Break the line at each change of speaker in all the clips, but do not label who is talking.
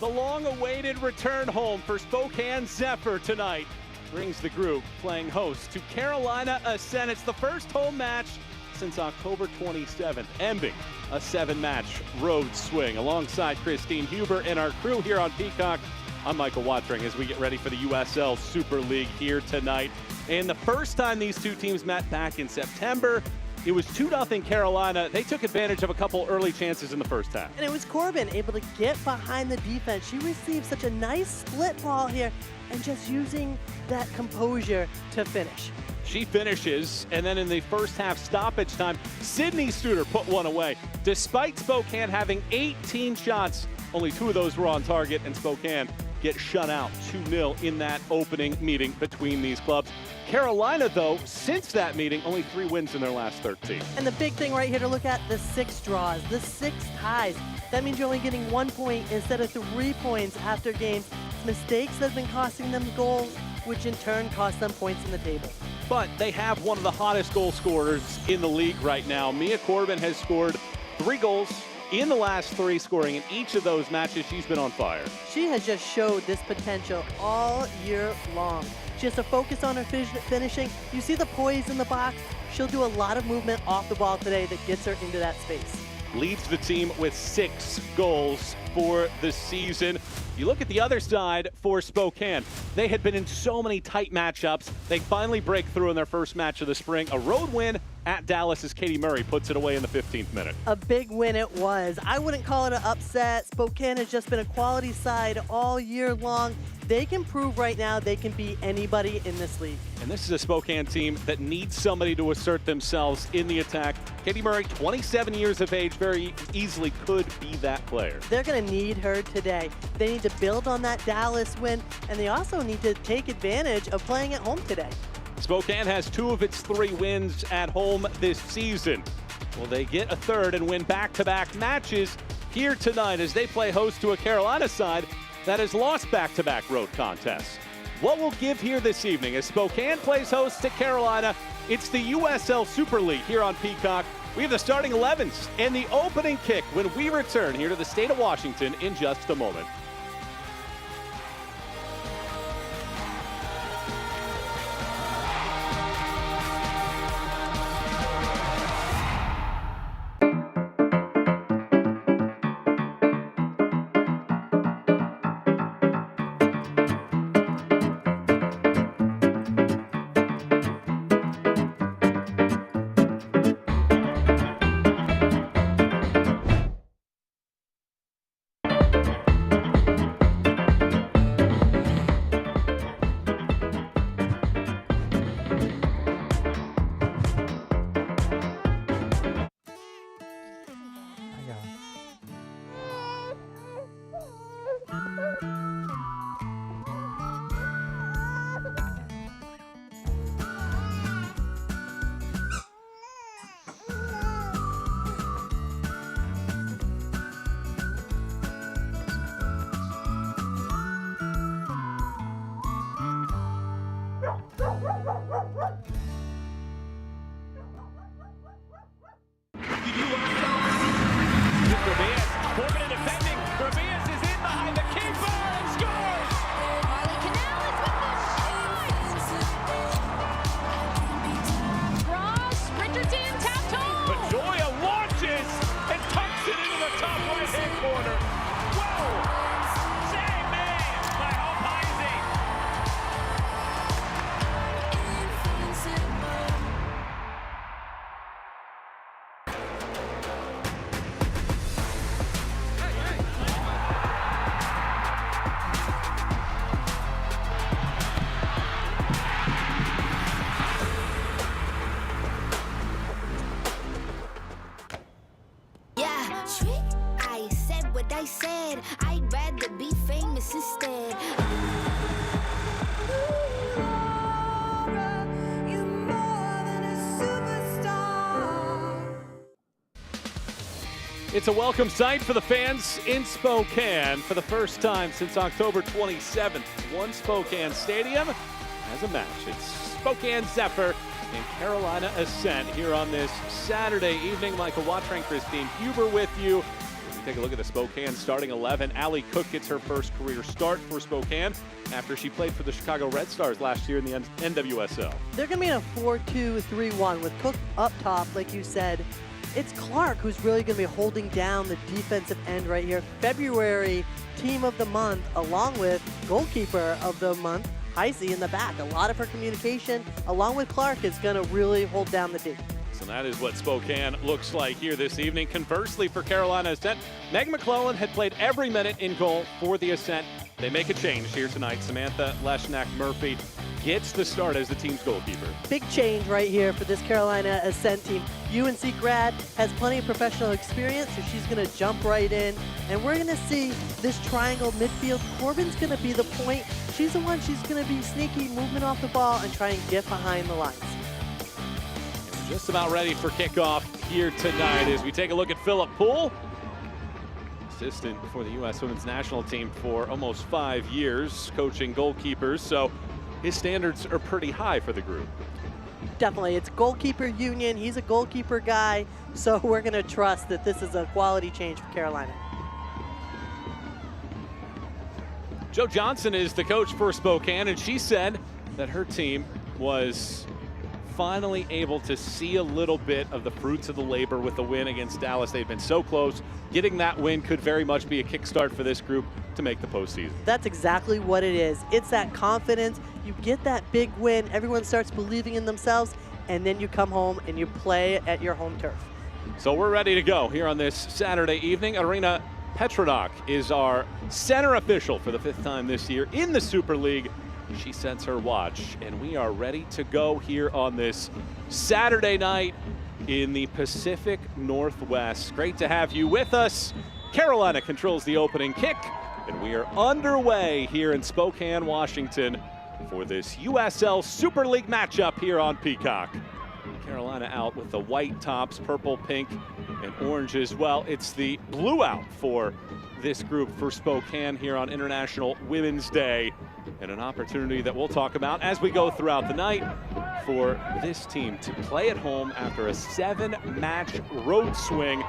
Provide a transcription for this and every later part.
The long-awaited return home for Spokane Zephyr tonight brings the group playing host to Carolina Ascent. It's the first home match since October 27th, ending a 7-match road swing. Alongside Christine Huber and our crew here on Peacock, I'm Michael Watring as we get ready for the USL Super League here tonight. And the first time these two teams met back in September, it was 2-0 Carolina. They took advantage of a couple early chances in the first half.
And it was Corbin able to get behind the defense. She received such a nice split ball here and just using that composure to finish.
She finishes, and then in the first half stoppage time, Sydney Studer put one away. Despite Spokane having 18 shots, only 2 of those were on target, and Spokane get shut out 2-0 in that opening meeting between these clubs. Carolina, though, since that meeting, only 3 wins in their last 13.
And the big thing right here to look at, the 6 draws, the 6 ties. That means you're only getting 1 point instead of 3 points after games. Mistakes have been costing them goals, which in turn cost them points in the table.
But they have one of the hottest goal scorers in the league right now. Mia Corbin has scored 3 goals in the last 3, scoring in each of those matches. She's been on fire.
She has just showed this potential all year long. She has to focus on her finishing. You see the poise in the box. She'll do a lot of movement off the ball today that gets her into that space.
Leads the team with 6 goals for the season. You look at the other side for Spokane. They had been in so many tight matchups. They finally break through in their first match of the spring. A road win at Dallas as Katie Murray puts it away in the 15th minute.
A big win it was. I wouldn't call it an upset. Spokane has just been a quality side all year long. They can prove right now they can beat anybody in this league.
And this is a Spokane team that needs somebody to assert themselves in the attack. Katie Murray, 27 years of age, very easily could be that player.
They're going to need her today. They need to build on that Dallas win, and they also need to take advantage of playing at home today.
Spokane has 2 of its 3 wins at home this season. Will they get a third and win back-to-back matches here tonight as they play host to a Carolina side that has lost back-to-back road contests? What we'll give here this evening as Spokane plays host to Carolina, it's the USL Super League here on Peacock. We have the starting 11s and the opening kick when we return here to the state of Washington in just a moment.
I said I'd rather be famous instead.
It's a welcome sight for the fans in Spokane for the first time since October 27th. One Spokane Stadium has a match. It's Spokane Zephyr and Carolina Ascent here on this Saturday evening. Michael Watring, Christine Huber with you. Take a look at the Spokane starting 11. Allie Cook gets her first career start for Spokane after she played for the Chicago Red Stars last year in the NWSL.
They're going to be in a 4-2-3-1 with Cook up top, like you said. It's Clark who's really going to be holding down the defensive end right here. February Team of the Month, along with Goalkeeper of the Month, Heisey in the back. A lot of her communication, along with Clark, is going to really hold down the D.
So that is what Spokane looks like here this evening. Conversely, for Carolina Ascent, Meg McClellan had played every minute in goal for the Ascent. They make a change here tonight. Samantha Leshnak-Murphy gets the start as the team's goalkeeper.
Big change right here for this Carolina Ascent team. UNC grad, has plenty of professional experience, so she's going to jump right in. And we're going to see this triangle midfield. Corbin's going to be the point. She's the one, she's going to be sneaky, movement off the ball, and try and get behind the lines.
Just about ready for kickoff here tonight as we take a look at Philip Poole, assistant for the U.S. Women's National Team for almost 5 years, coaching goalkeepers, so his standards are pretty high for the group.
Definitely, it's goalkeeper union. He's a goalkeeper guy, so we're going to trust that this is a quality change for Carolina.
Jo Johnson is the coach for Spokane, and she said that her team was finally able to see a little bit of the fruits of the labor with the win against Dallas. They've been so close. Getting that win could very much be a kickstart for this group to make the postseason.
That's exactly what it is. It's that confidence. You get that big win, everyone starts believing in themselves, and then you come home and you play at your home turf.
So we're ready to go here on this Saturday evening. Arena Petrodok is our center official for the 5th time this year in the Super League. She sets her watch, and we are ready to go here on this Saturday night in the Pacific Northwest. Great to have you with us. Carolina controls the opening kick, and we are underway here in Spokane, Washington for this USL Super League matchup here on Peacock. Carolina out with the white tops, purple, pink, and orange as well. It's the blue out for this group for Spokane here on International Women's Day, and an opportunity that we'll talk about as we go throughout the night for this team to play at home after a 7-match road swing.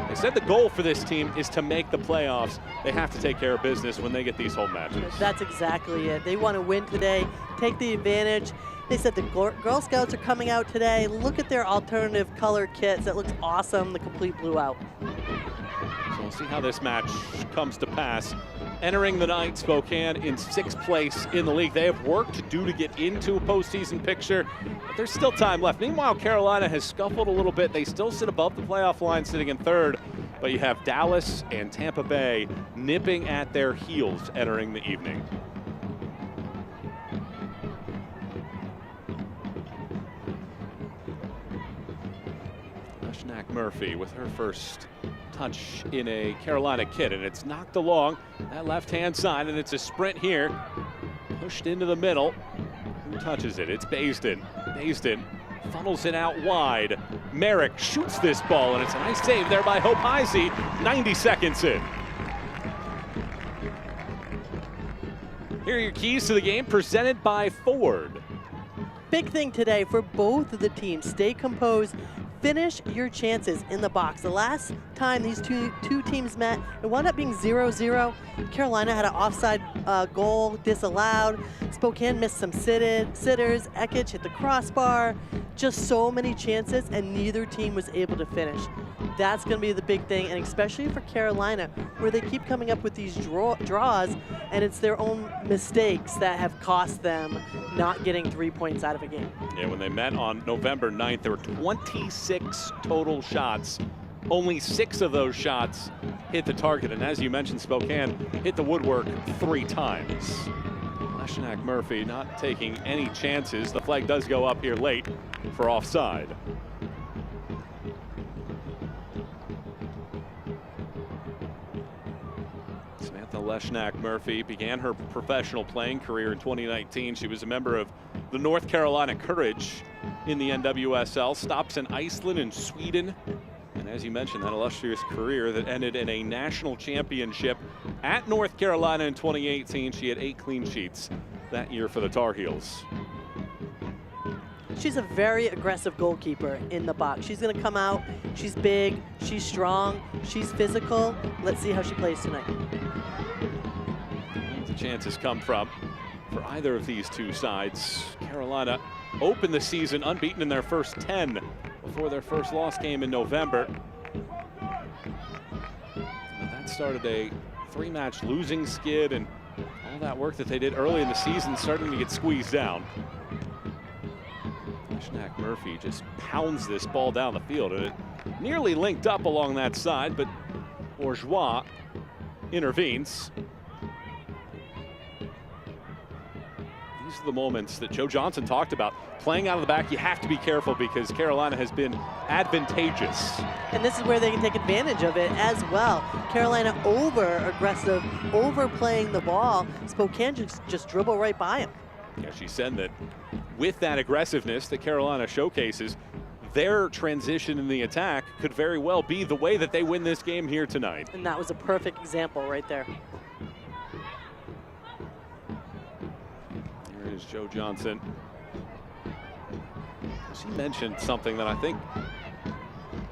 They said the goal for this team is to make the playoffs. They have to take care of business when they get these home matches.
That's exactly it. They want to win today, take the advantage. They said the Girl Scouts are coming out today. Look at their alternative color kits. That looks awesome, the complete blue out.
So we'll see how this match comes to pass. Entering the night, Spokane in 6th place in the league. They have work to do to get into a postseason picture, but there's still time left. Meanwhile, Carolina has scuffled a little bit. They still sit above the playoff line, sitting in 3rd, but you have Dallas and Tampa Bay nipping at their heels entering the evening. Leshnak-Murphy with her first touch in a Carolina kit, and it's knocked along that left-hand side, and it's a sprint here. Pushed into the middle. Who touches it? It's Baisden. Baisden funnels it out wide. Merrick shoots this ball, and it's a nice save there by Hope Heisey, 90 seconds in. Here are your keys to the game, presented by Ford.
Big thing today for both of the teams. Stay composed. Finish your chances in the box. The last time these two teams met, it wound up being 0-0. Carolina had an offside goal disallowed. Spokane missed some sitters. Ekich hit the crossbar. Just so many chances, and neither team was able to finish. That's going to be the big thing, and especially for Carolina, where they keep coming up with these draws, and it's their own mistakes that have cost them not getting 3 points out of a game.
Yeah, when they met on November 9th, there were 26 total shots. Only 6 of those shots hit the target, and as you mentioned, Spokane hit the woodwork 3 times. Leshnak-Murphy not taking any chances. The flag does go up here late for offside. Leshnak-Murphy began her professional playing career in 2019. She was a member of the North Carolina Courage in the NWSL, stops in Iceland and Sweden. And as you mentioned, that illustrious career that ended in a national championship at North Carolina in 2018. She had 8 clean sheets that year for the Tar Heels.
think she's a very aggressive goalkeeper in the box. She's going to come out. She's big. She's strong. She's physical. Let's see how she plays tonight.
The chances come from for either of these two sides. Carolina opened the season unbeaten in their first 10 before their first loss came in November. And that started a 3-match losing skid, and all that work that they did early in the season starting to get squeezed down. Murphy just pounds this ball down the field, and it nearly linked up along that side, but Bourgeois intervenes. These are the moments that Joe Johnson talked about. Playing out of the back, you have to be careful because Carolina has been advantageous.
And this is where they can take advantage of it as well. Carolina over-aggressive, overplaying the ball. Spokane just dribble right by him.
Yeah, she said that with that aggressiveness that Carolina showcases, their transition in the attack could very well be the way that they win this game here tonight.
And that was a perfect example right there.
Here is Joe Johnson. She mentioned something that I think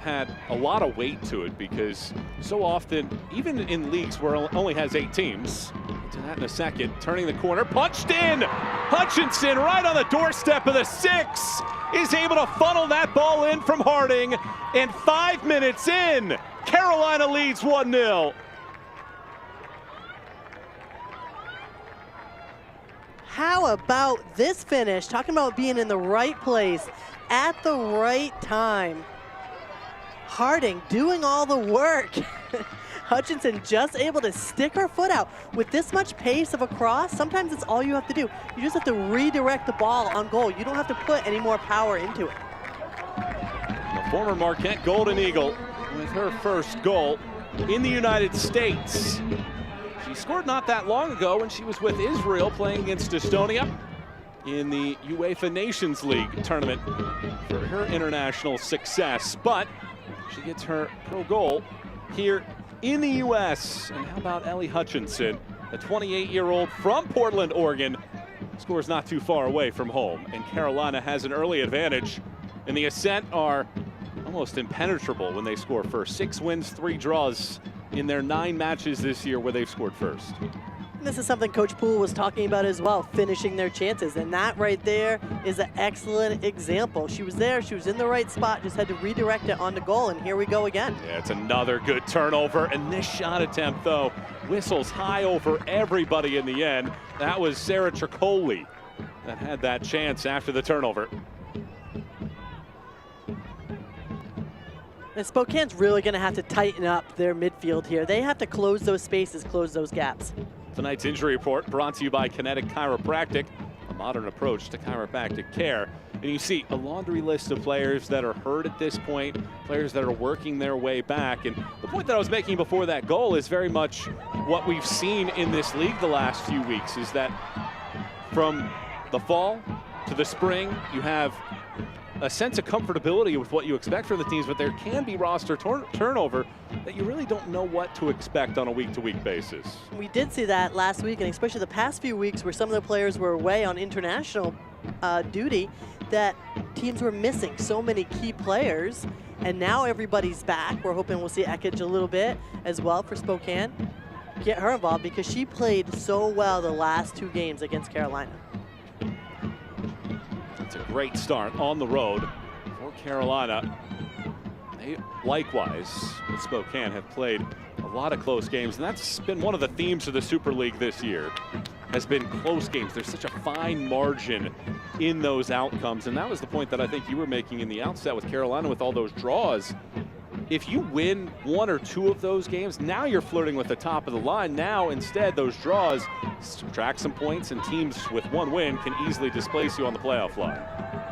had a lot of weight to it, because so often, even in leagues where it only has 8 teams, to that in a second, turning the corner, punched in! Hutchinson right on the doorstep of the 6 is able to funnel that ball in from Harding, and 5 minutes in, Carolina leads 1-0.
How about this finish? Talking about being in the right place at the right time. Harding doing all the work. Hutchinson just able to stick her foot out. With this much pace of a cross, sometimes it's all you have to do. You just have to redirect the ball on goal. You don't have to put any more power into it.
The former Marquette Golden Eagle with her first goal in the United States. She scored not that long ago when she was with Israel playing against Estonia in the UEFA Nations League tournament for her international success. But she gets her pro goal here in the U.S. And how about Ellie Hutchinson, a 28-year-old from Portland, Oregon, scores not too far away from home. And Carolina has an early advantage. And the Ascent are almost impenetrable when they score first. 6 wins, 3 draws in their 9 matches this year where they've scored first.
This is something Coach Poole was talking about as well, finishing their chances. And that right there is an excellent example. She was there, she was in the right spot, just had to redirect it onto goal, and here we go again.
Yeah, it's another good turnover. And this shot attempt, though, whistles high over everybody in the end. That was Sarah Tricoli that had that chance after the turnover.
And Spokane's really going to have to tighten up their midfield here. They have to close those spaces, close those gaps.
Tonight's injury report brought to you by Kinetic Chiropractic, a modern approach to chiropractic care. And you see a laundry list of players that are hurt at this point, players that are working their way back. And the point that I was making before that goal is very much what we've seen in this league the last few weeks, is that from the fall to the spring, you have a sense of comfortability with what you expect from the teams, but there can be roster turnover that you really don't know what to expect on a week-to-week basis.
We did see that last week, and especially the past few weeks where some of the players were away on international duty, that teams were missing so many key players, and now everybody's back. We're hoping we'll see Ekich a little bit as well for Spokane. Get her involved because she played so well the last 2 games against Carolina.
It's a great start on the road for Carolina. They likewise, with Spokane, have played a lot of close games, and that's been one of the themes of the Super League this year, has been close games. There's such a fine margin in those outcomes, and that was the point that I think you were making in the outset with Carolina with all those draws. If you win 1 or 2 of those games, now you're flirting with the top of the line. Now, instead, those draws subtract some points, and teams with 1 win can easily displace you on the playoff line.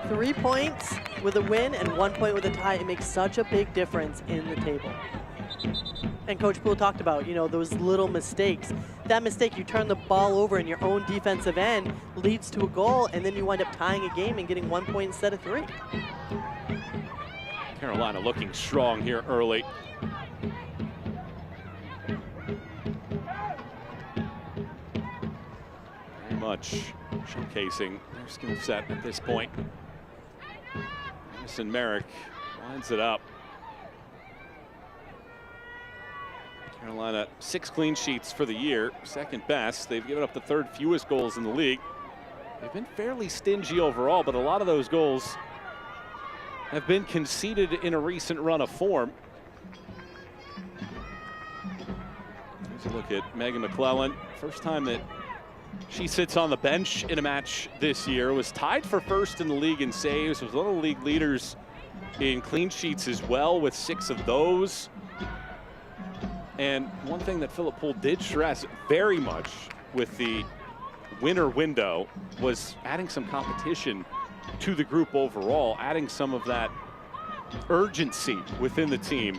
3 points with a win and 1 point with a tie. It makes such a big difference in the table. And Coach Poole talked about, you know, those little mistakes. That mistake, you turn the ball over in your own defensive end, leads to a goal, and then you wind up tying a game and getting 1 point instead of 3.
Carolina looking strong here early. Very much showcasing their skill set at this point. Madison Merrick lines it up. Carolina 6 clean sheets for the year, second best. They've given up the 3rd fewest goals in the league. They've been fairly stingy overall, but a lot of those goals have been conceded in a recent run of form. Here's a look at Megan McClellan. First time that she sits on the bench in a match this year. Was tied for 1st in the league in saves. Was one of the league leaders in clean sheets as well, with 6 of those. And one thing that Philip Poole did stress very much with the winter window was adding some competition to the group overall, adding some of that urgency within the team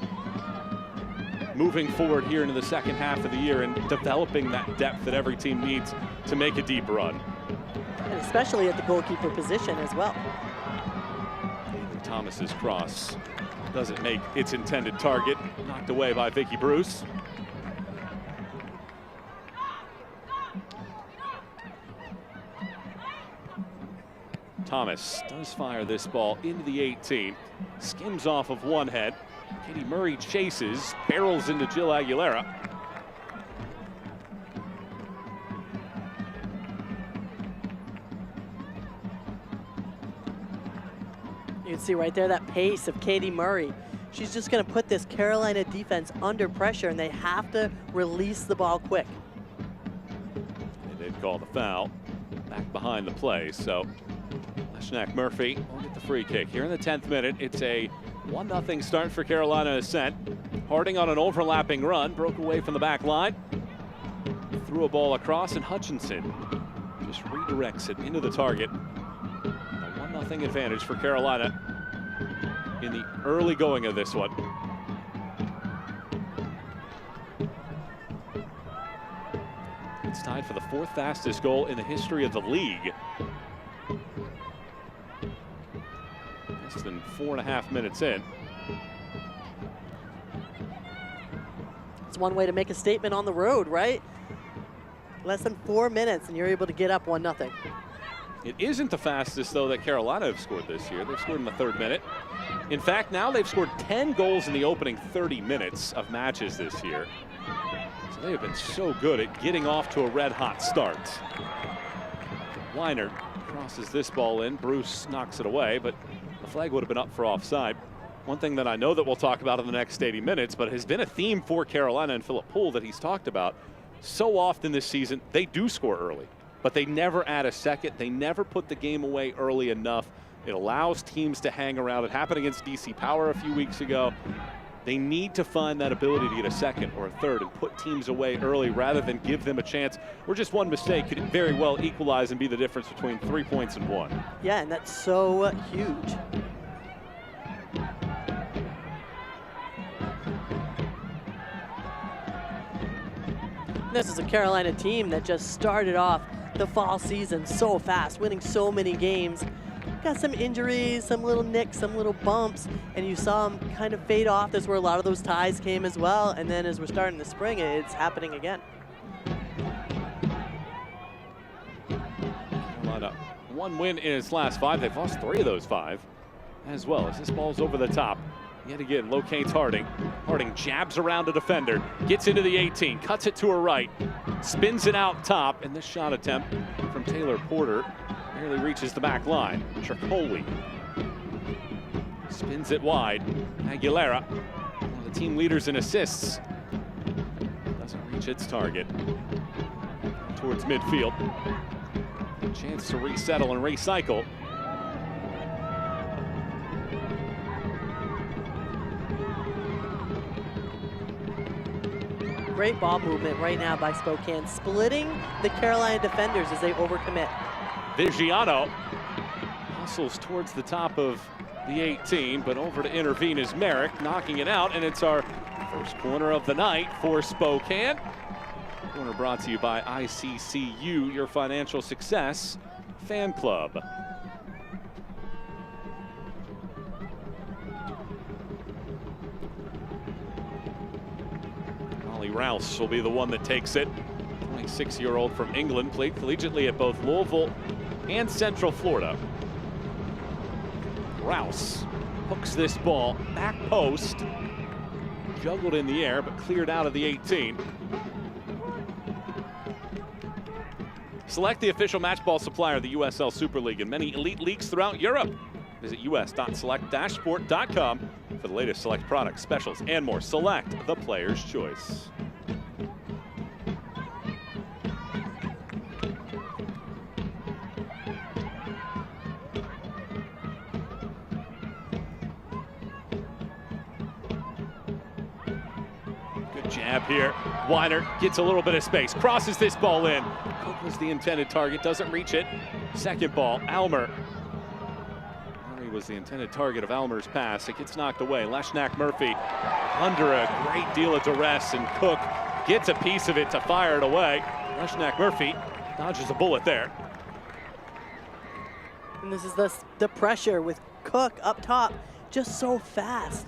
moving forward here into the second half of the year and developing that depth that every team needs to make a deep run.
And especially at the goalkeeper position as well.
Thomas's cross doesn't make its intended target. Knocked away by Vicky Bruce. Thomas does fire this ball into the 18. Skims off of one head. Katie Murray chases, barrels into Jill Aguilera.
You can see right there that pace of Katie Murray. She's just going to put this Carolina defense under pressure, and they have to release the ball quick.
They did call the foul back behind the play, so Leshnak Murphy will get the free kick. Here in the 10th minute, it's a 1-0 start for Carolina Ascent. Harding on an overlapping run, broke away from the back line. Threw a ball across, and Hutchinson just redirects it into the target. A 1-0 advantage for Carolina in the early going of this one. It's tied for the 4th fastest goal in the history of the league. Less than 4.5 minutes in.
It's one way to make a statement on the road, right? Less than 4 minutes and you're able to get up 1-0.
It isn't the fastest, though, that Carolina have scored this year. They've scored in the 3rd minute. In fact, now they've scored 10 goals in the opening 30 minutes of matches this year. So they have been so good at getting off to a red-hot start. Weiner crosses this ball in. Bruce knocks it away, but the flag would have been up for offside. One thing that I know that we'll talk about in the next 80 minutes, but has been a theme for Carolina and Philip Poole that he's talked about so often this season, they do score early, but they never add a second. They never put the game away early enough. It allows teams to hang around. It happened against DC Power a few weeks ago. They need to find that ability to get a second or a third and put teams away early rather than give them a chance where just one mistake could very well equalize and be the difference between 3 points and 1.
Yeah, and that's so huge. This is a Carolina team that just started off the fall season so fast, winning so many games. Got some injuries, some little nicks, some little bumps, and you saw them kind of fade off. That's where a lot of those ties came as well. And then as we're starting the spring, it's happening again.
Carolina, 1 win in its last 5. They've lost 3 of those 5 as well. As this ball's over the top, yet again, locates Harding. Harding jabs around a defender, gets into the 18, cuts it to her right, spins it out top, and this shot attempt from Taylor Porter barely reaches the back line. Tricoli spins it wide. Aguilera, one of the team leaders in assists, doesn't reach its target. Towards midfield. A chance to resettle and recycle.
Great ball movement right now by Spokane, splitting the Carolina defenders as they overcommit.
Vigiano hustles towards the top of the 18, but over to intervene is Merrick, knocking it out, and it's our first corner of the night for Spokane. Corner brought to you by ICCU, your financial success fan club. Molly Rouse will be the one that takes it. 26-year-old from England, played collegiately at both Louisville and Central Florida. Rouse hooks this ball, back post, juggled in the air, but cleared out of the 18. Select the official match ball supplier of the USL Super League and many elite leagues throughout Europe. Visit us.select-sport.com for the latest Select products, specials, and more. Select, the player's choice. Good jab here. Weiner gets a little bit of space, crosses this ball in. Cook was the intended target, doesn't reach it. Second ball, Almer. Murray was the intended target of Almer's pass. It gets knocked away. Leshnak Murphy under a great deal of duress, and Cook gets a piece of it to fire it away. Leshnak Murphy dodges a bullet there.
And this is the pressure with Cook up top, just so fast.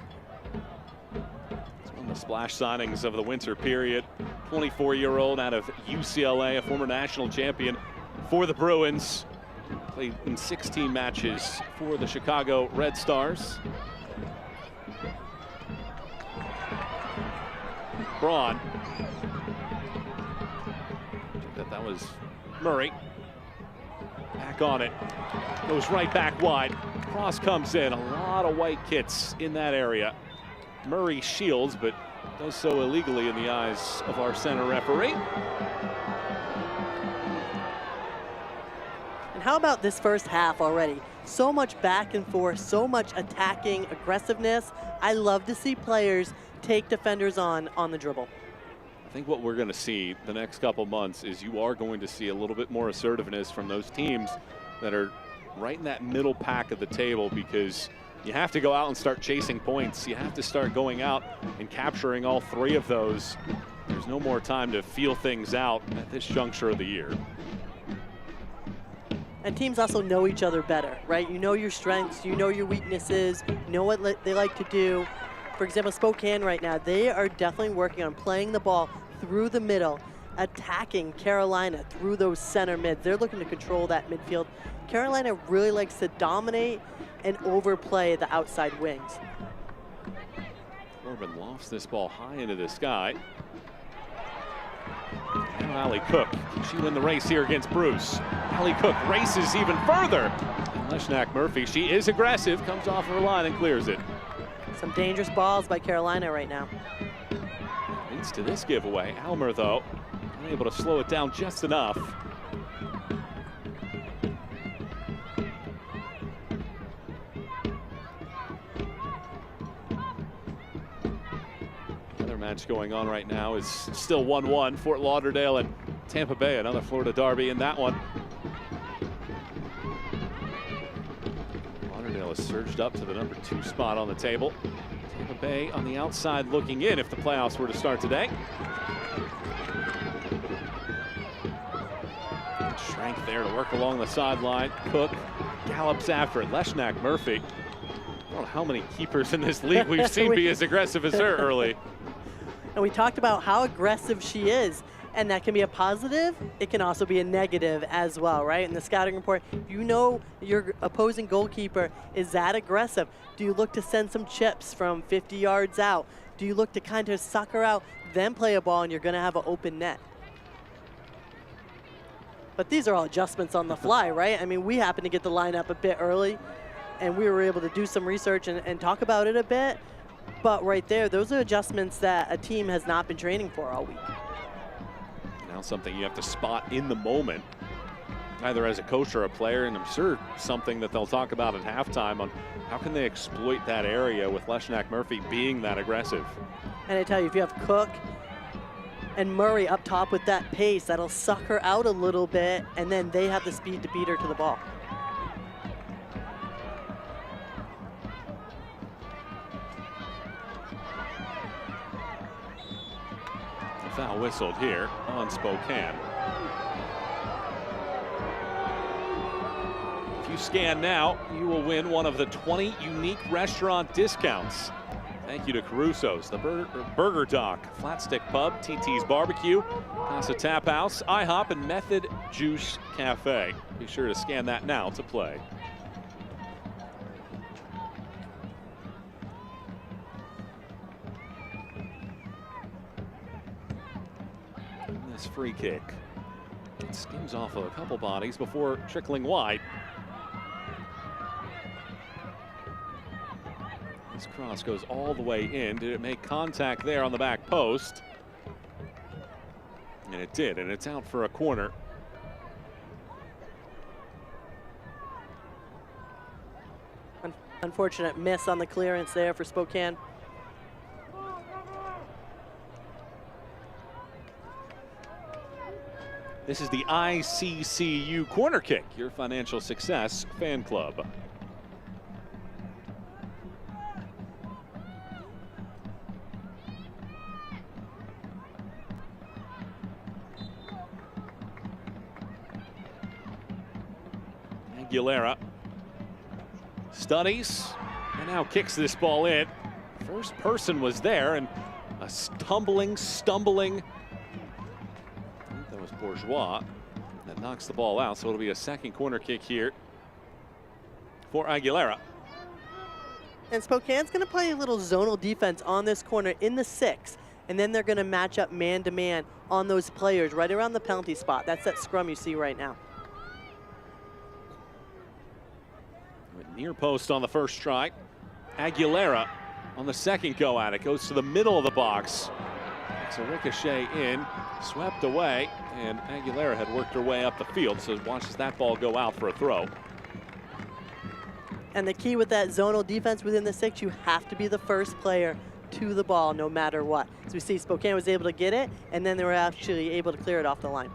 The splash signings of the winter period. 24-year-old out of UCLA, a former national champion for the Bruins. Played in 16 matches for the Chicago Red Stars. Braun. That was Murray. Back on it. Goes right back wide. Cross comes in. A lot of white kits in that area. Murray shields, but does so illegally in the eyes of our center referee.
And how about this first half already? So much back and forth, so much attacking aggressiveness. I love to see players take defenders on the dribble.
I think what we're going to see the next couple months is you are going to see a little bit more assertiveness from those teams that are right in that middle pack of the table, because you have to go out and start chasing points. You have to start going out and capturing all three of those. There's no more time to feel things out at this juncture of the year.
And teams also know each other better, right? You know your strengths, you know your weaknesses, you know what they like to do. For example, Spokane right now, they are definitely working on playing the ball through the middle, attacking Carolina through those center mids. They're looking to control that midfield. Carolina really likes to dominate and overplay the outside wings.
Corbin lofts this ball high into the sky. Now Allie Cook, can she win the race here against Bruce? Allie Cook races even further. And Leshnak Murphy, she is aggressive, comes off her line and clears it.
Some dangerous balls by Carolina right now.
Leads to this giveaway. Almer, though, unable to slow it down just enough. Another match going on right now is still 1-1. Fort Lauderdale and Tampa Bay, another Florida derby in that one. Lauderdale has surged up to the number 2 spot on the table. Tampa Bay on the outside looking in if the playoffs were to start today. Strength there to work along the sideline. Cook gallops after it. Leshnak Murphy. I don't know how many keepers in this league we've seen be as aggressive as her early.
And we talked about how aggressive she is, and that can be a positive. It can also be a negative as well, right? In the scouting report, you know your opposing goalkeeper is that aggressive. Do you look to send some chips from 50 yards out? Do you look to kind of suck her out, then play a ball, and you're going to have an open net? But these are all adjustments on the fly, right? I mean, we happened to get the lineup a bit early, and we were able to do some research and talk about it a bit. But right there, those are adjustments that a team has not been training for all week.
Now something you have to spot in the moment, either as a coach or a player, and I'm sure something that they'll talk about at halftime on how can they exploit that area with Leshnak Murphy being that aggressive.
And I tell you, if you have Cook and Murray up top with that pace, that'll suck her out a little bit, and then they have the speed to beat her to the ball.
Foul whistled here on Spokane. If you scan now, you will win one of the 20 unique restaurant discounts. Thank you to Caruso's, the Burger Dock, Flat Stick Pub, TT's Barbecue, Casa Tap House, IHOP, and Method Juice Cafe. Be sure to scan that now to play. this free kick. It skims off of a couple bodies before trickling wide. This cross goes all the way in. Did it make contact there on the back post? And it did, and it's out for a corner.
Unfortunate miss on the clearance there for Spokane.
This is the ICCU corner kick, your financial success fan club. Aguilera studies and now kicks this ball in. First person was there, and a stumbling, I think that was Bourgeois, that knocks the ball out. So it'll be a second corner kick here for Aguilera.
And Spokane's going to play a little zonal defense on this corner in the 6, and then they're going to match up man-to-man on those players right around the penalty spot. That's that scrum you see right now.
Near post on the first try. Aguilera on the second go at it. Goes to the middle of the box. It's a ricochet in, swept away, and Aguilera had worked her way up the field, so watches that ball go out for a throw.
And the key with that zonal defense within the 6, you have to be the first player to the ball no matter what. So we see Spokane was able to get it, and then they were actually able to clear it off the line.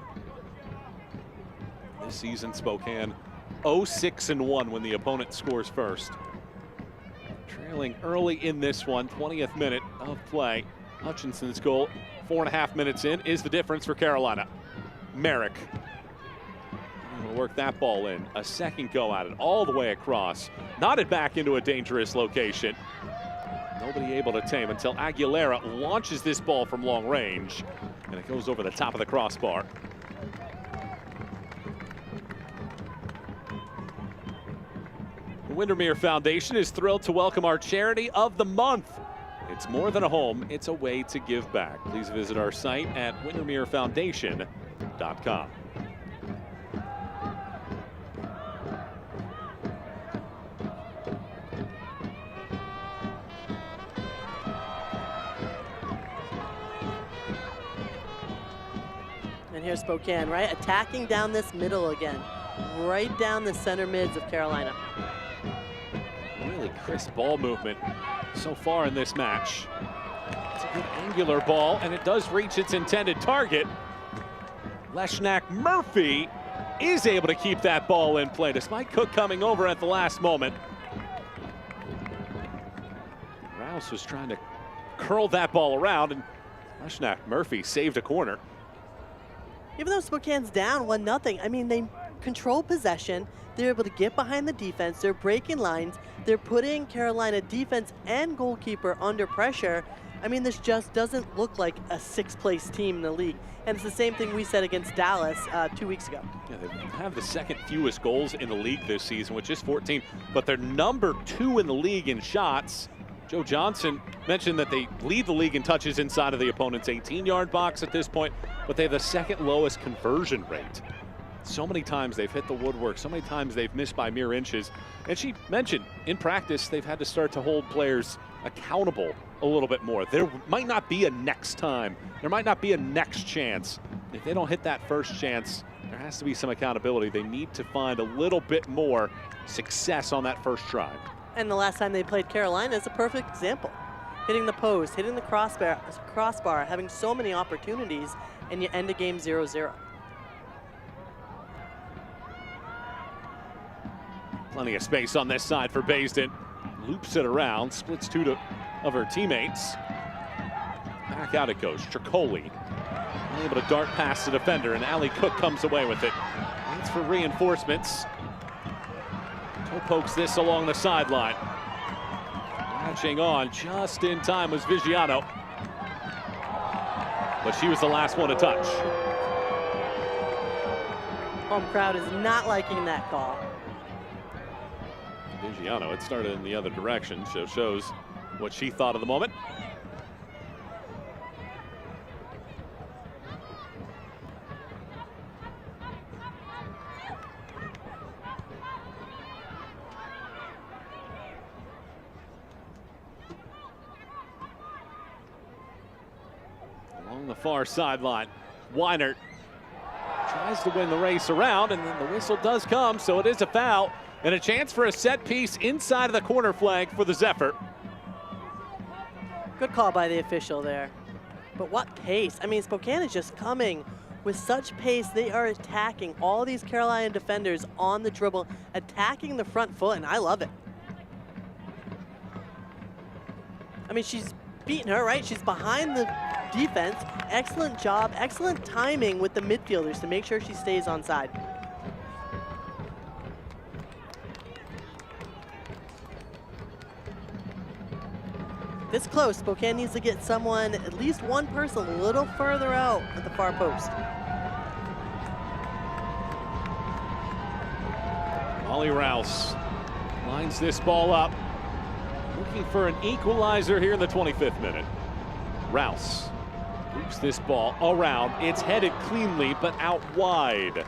This season, Spokane 0-6-1 when the opponent scores first. Trailing early in this one, 20th minute of play. Hutchinson's goal, 4.5 minutes in, is the difference for Carolina. Merrick will work that ball in. A second go at it, all the way across. Nodded back into a dangerous location. Nobody able to tame until Aguilera launches this ball from long range, and it goes over the top of the crossbar. The Windermere Foundation is thrilled to welcome our charity of the month. It's more than a home, it's a way to give back. Please visit our site at windermerefoundation.com.
And here's Spokane, right? Attacking down this middle again. Right down the center mids of Carolina.
Really crisp ball movement so far in this match. It's a good angular ball, and it does reach its intended target. Leshnak Murphy is able to keep that ball in play, despite Cook coming over at the last moment. Rouse was trying to curl that ball around, and Leshnak Murphy saved a corner.
Even though Spokane's down 1-0, I mean, they control possession. They're able to get behind the defense. They're breaking lines. They're putting Carolina defense and goalkeeper under pressure. I mean, this just doesn't look like a 6th-place team in the league. And it's the same thing we said against Dallas 2 weeks ago.
Yeah, they have the second fewest goals in the league this season, which is 14, but they're number 2 in the league in shots. Joe Johnson mentioned that they lead the league in touches inside of the opponent's 18-yard box at this point, but they have the second lowest conversion rate. So many times they've hit the woodwork, so many times they've missed by mere inches. And she mentioned in practice they've had to start to hold players accountable a little bit more. There might not be a next time. There might not be a next chance. If they don't hit that first chance, there has to be some accountability. They need to find a little bit more success on that first try.
And the last time they played Carolina is a perfect example. Hitting the post, hitting the crossbar, having so many opportunities, and you end a game 0-0.
Plenty of space on this side for Baisden. Loops it around, splits 2 of her teammates. Back out it goes. Tricoli able to dart past the defender, and Ali Cook comes away with it. Waits for reinforcements. Toe pokes this along the sideline. Latching on just in time was Vigiano, but she was the last one to touch.
Home crowd is not liking that call.
Vigiano, it started in the other direction, so shows what she thought of the moment. far sideline. Weinert tries to win the race around, and then the whistle does come, so it is a foul. And a chance for a set piece inside of the corner flag for the Zephyr.
Good call by the official there. But what pace. I mean, Spokane is just coming with such pace. They are attacking all these Carolina defenders on the dribble, attacking the front foot, and I love it. I mean, she's beating her, right? She's behind the defense. Excellent job, excellent timing with the midfielders to make sure she stays on side. This close, Spokane needs to get someone, at least one person, a little further out at the far post.
Molly Rouse lines this ball up, looking for an equalizer here in the 25th minute. Rouse loops this ball around. It's headed cleanly, but out wide.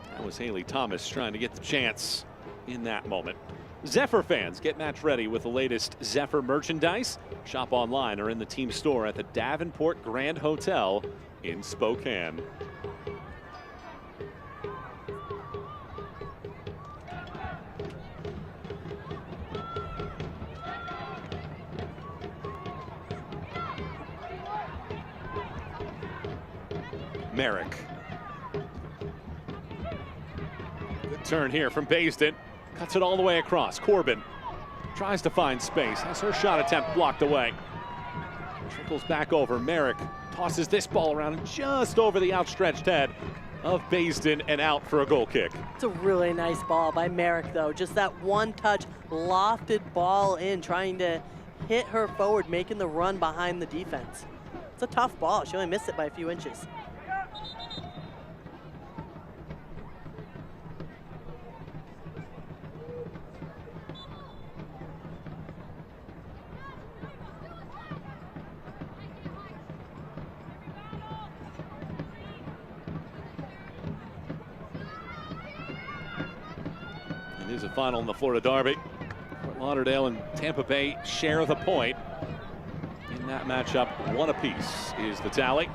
That was Haley Thomas trying to get the chance in that moment. Zephyr fans, get match ready with the latest Zephyr merchandise. Shop online or in the team store at the Davenport Grand Hotel in Spokane. Merrick. Good turn here from Baisden. Cuts it all the way across. Corbin tries to find space. Has her shot attempt blocked away. Trickles back over. Merrick tosses this ball around just over the outstretched head of Baisden and out for a goal kick.
It's a really nice ball by Merrick, though. Just that one touch, lofted ball in, trying to hit her forward, making the run behind the defense. It's a tough ball. She only missed it by a few inches.
It is a final in the Florida Derby. Fort Lauderdale and Tampa Bay share the point. In that matchup, one apiece is the tally.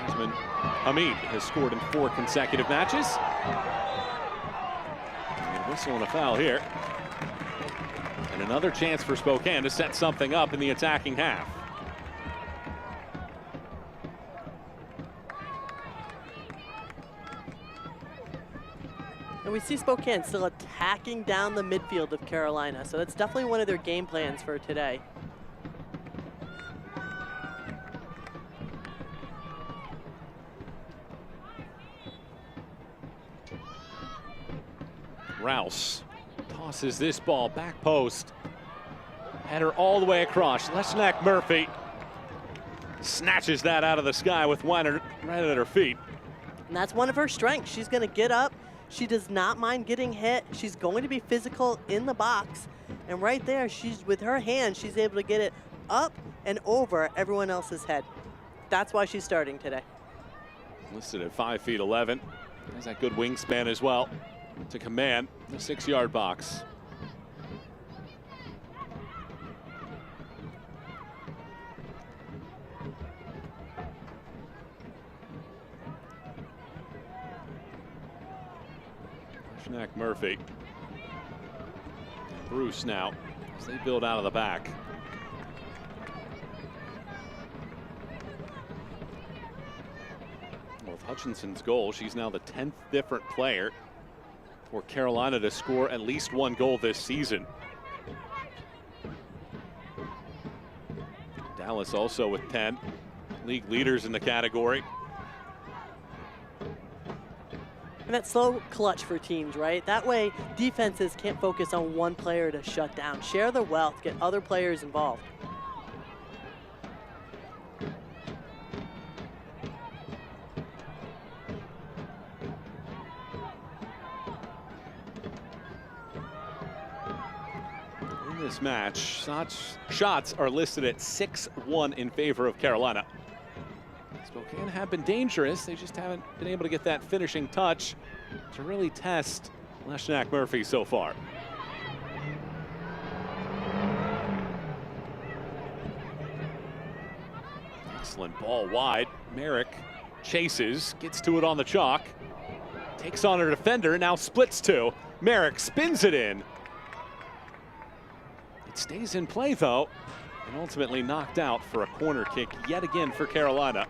Jasmine Hamid has scored in 4 consecutive matches. And a whistle and a foul here. And another chance for Spokane to set something up in the attacking half.
And we see Spokane still attacking down the midfield of Carolina, so that's definitely one of their game plans for today.
Rouse tosses this ball back post. Header all the way across. Leshnak Murphy snatches that out of the sky with Weiner right at her feet.
And that's one of her strengths. She's going to get up. She does not mind getting hit. She's going to be physical in the box. And right there, she's with her hands, she's able to get it up and over everyone else's head. That's why she's starting today.
Listed at 5'11". Has that good wingspan as well to command the 6-yard box. Leshnak Murphy. Bruce now as they build out of the back. With Hutchinson's goal, she's now the 10th different player for Carolina to score at least 1 goal this season. Dallas also with 10, league leaders in the category.
And that's slow clutch for teams, right? That way, defenses can't focus on one player to shut down. Share the wealth, get other players involved.
In this match, shots are listed at 6-1 in favor of Carolina. Spokane have been dangerous. They just haven't been able to get that finishing touch to really test Leshnak Murphy so far. Excellent ball wide. Merrick chases, gets to it on the chalk. Takes on her defender, now splits two. Merrick spins it in. It stays in play though, and ultimately knocked out for a corner kick yet again for Carolina.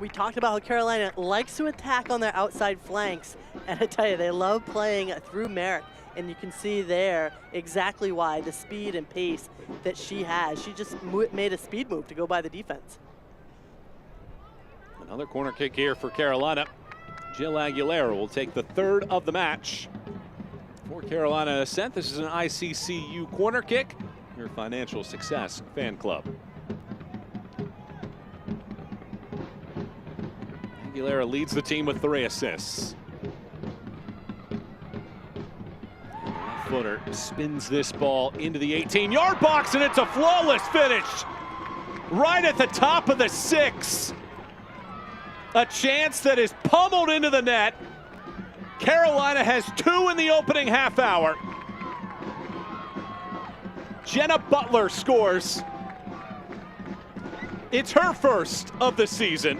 We talked about how Carolina likes to attack on their outside flanks, and I tell you, they love playing through Merrick, and you can see there exactly why, the speed and pace that she has. She just made a speed move to go by the defense.
Another corner kick here for Carolina. Jill Aguilera will take the third of the match. For Carolina Ascent, this is an ICCU corner kick, your financial success fan club. Aguilera leads the team with 3 assists. Left footer spins this ball into the 18-yard box, and it's a flawless finish. Right at the top of the 6. A chance that is pummeled into the net. Carolina has 2 in the opening half hour. Jenna Butler scores. It's her first of the season.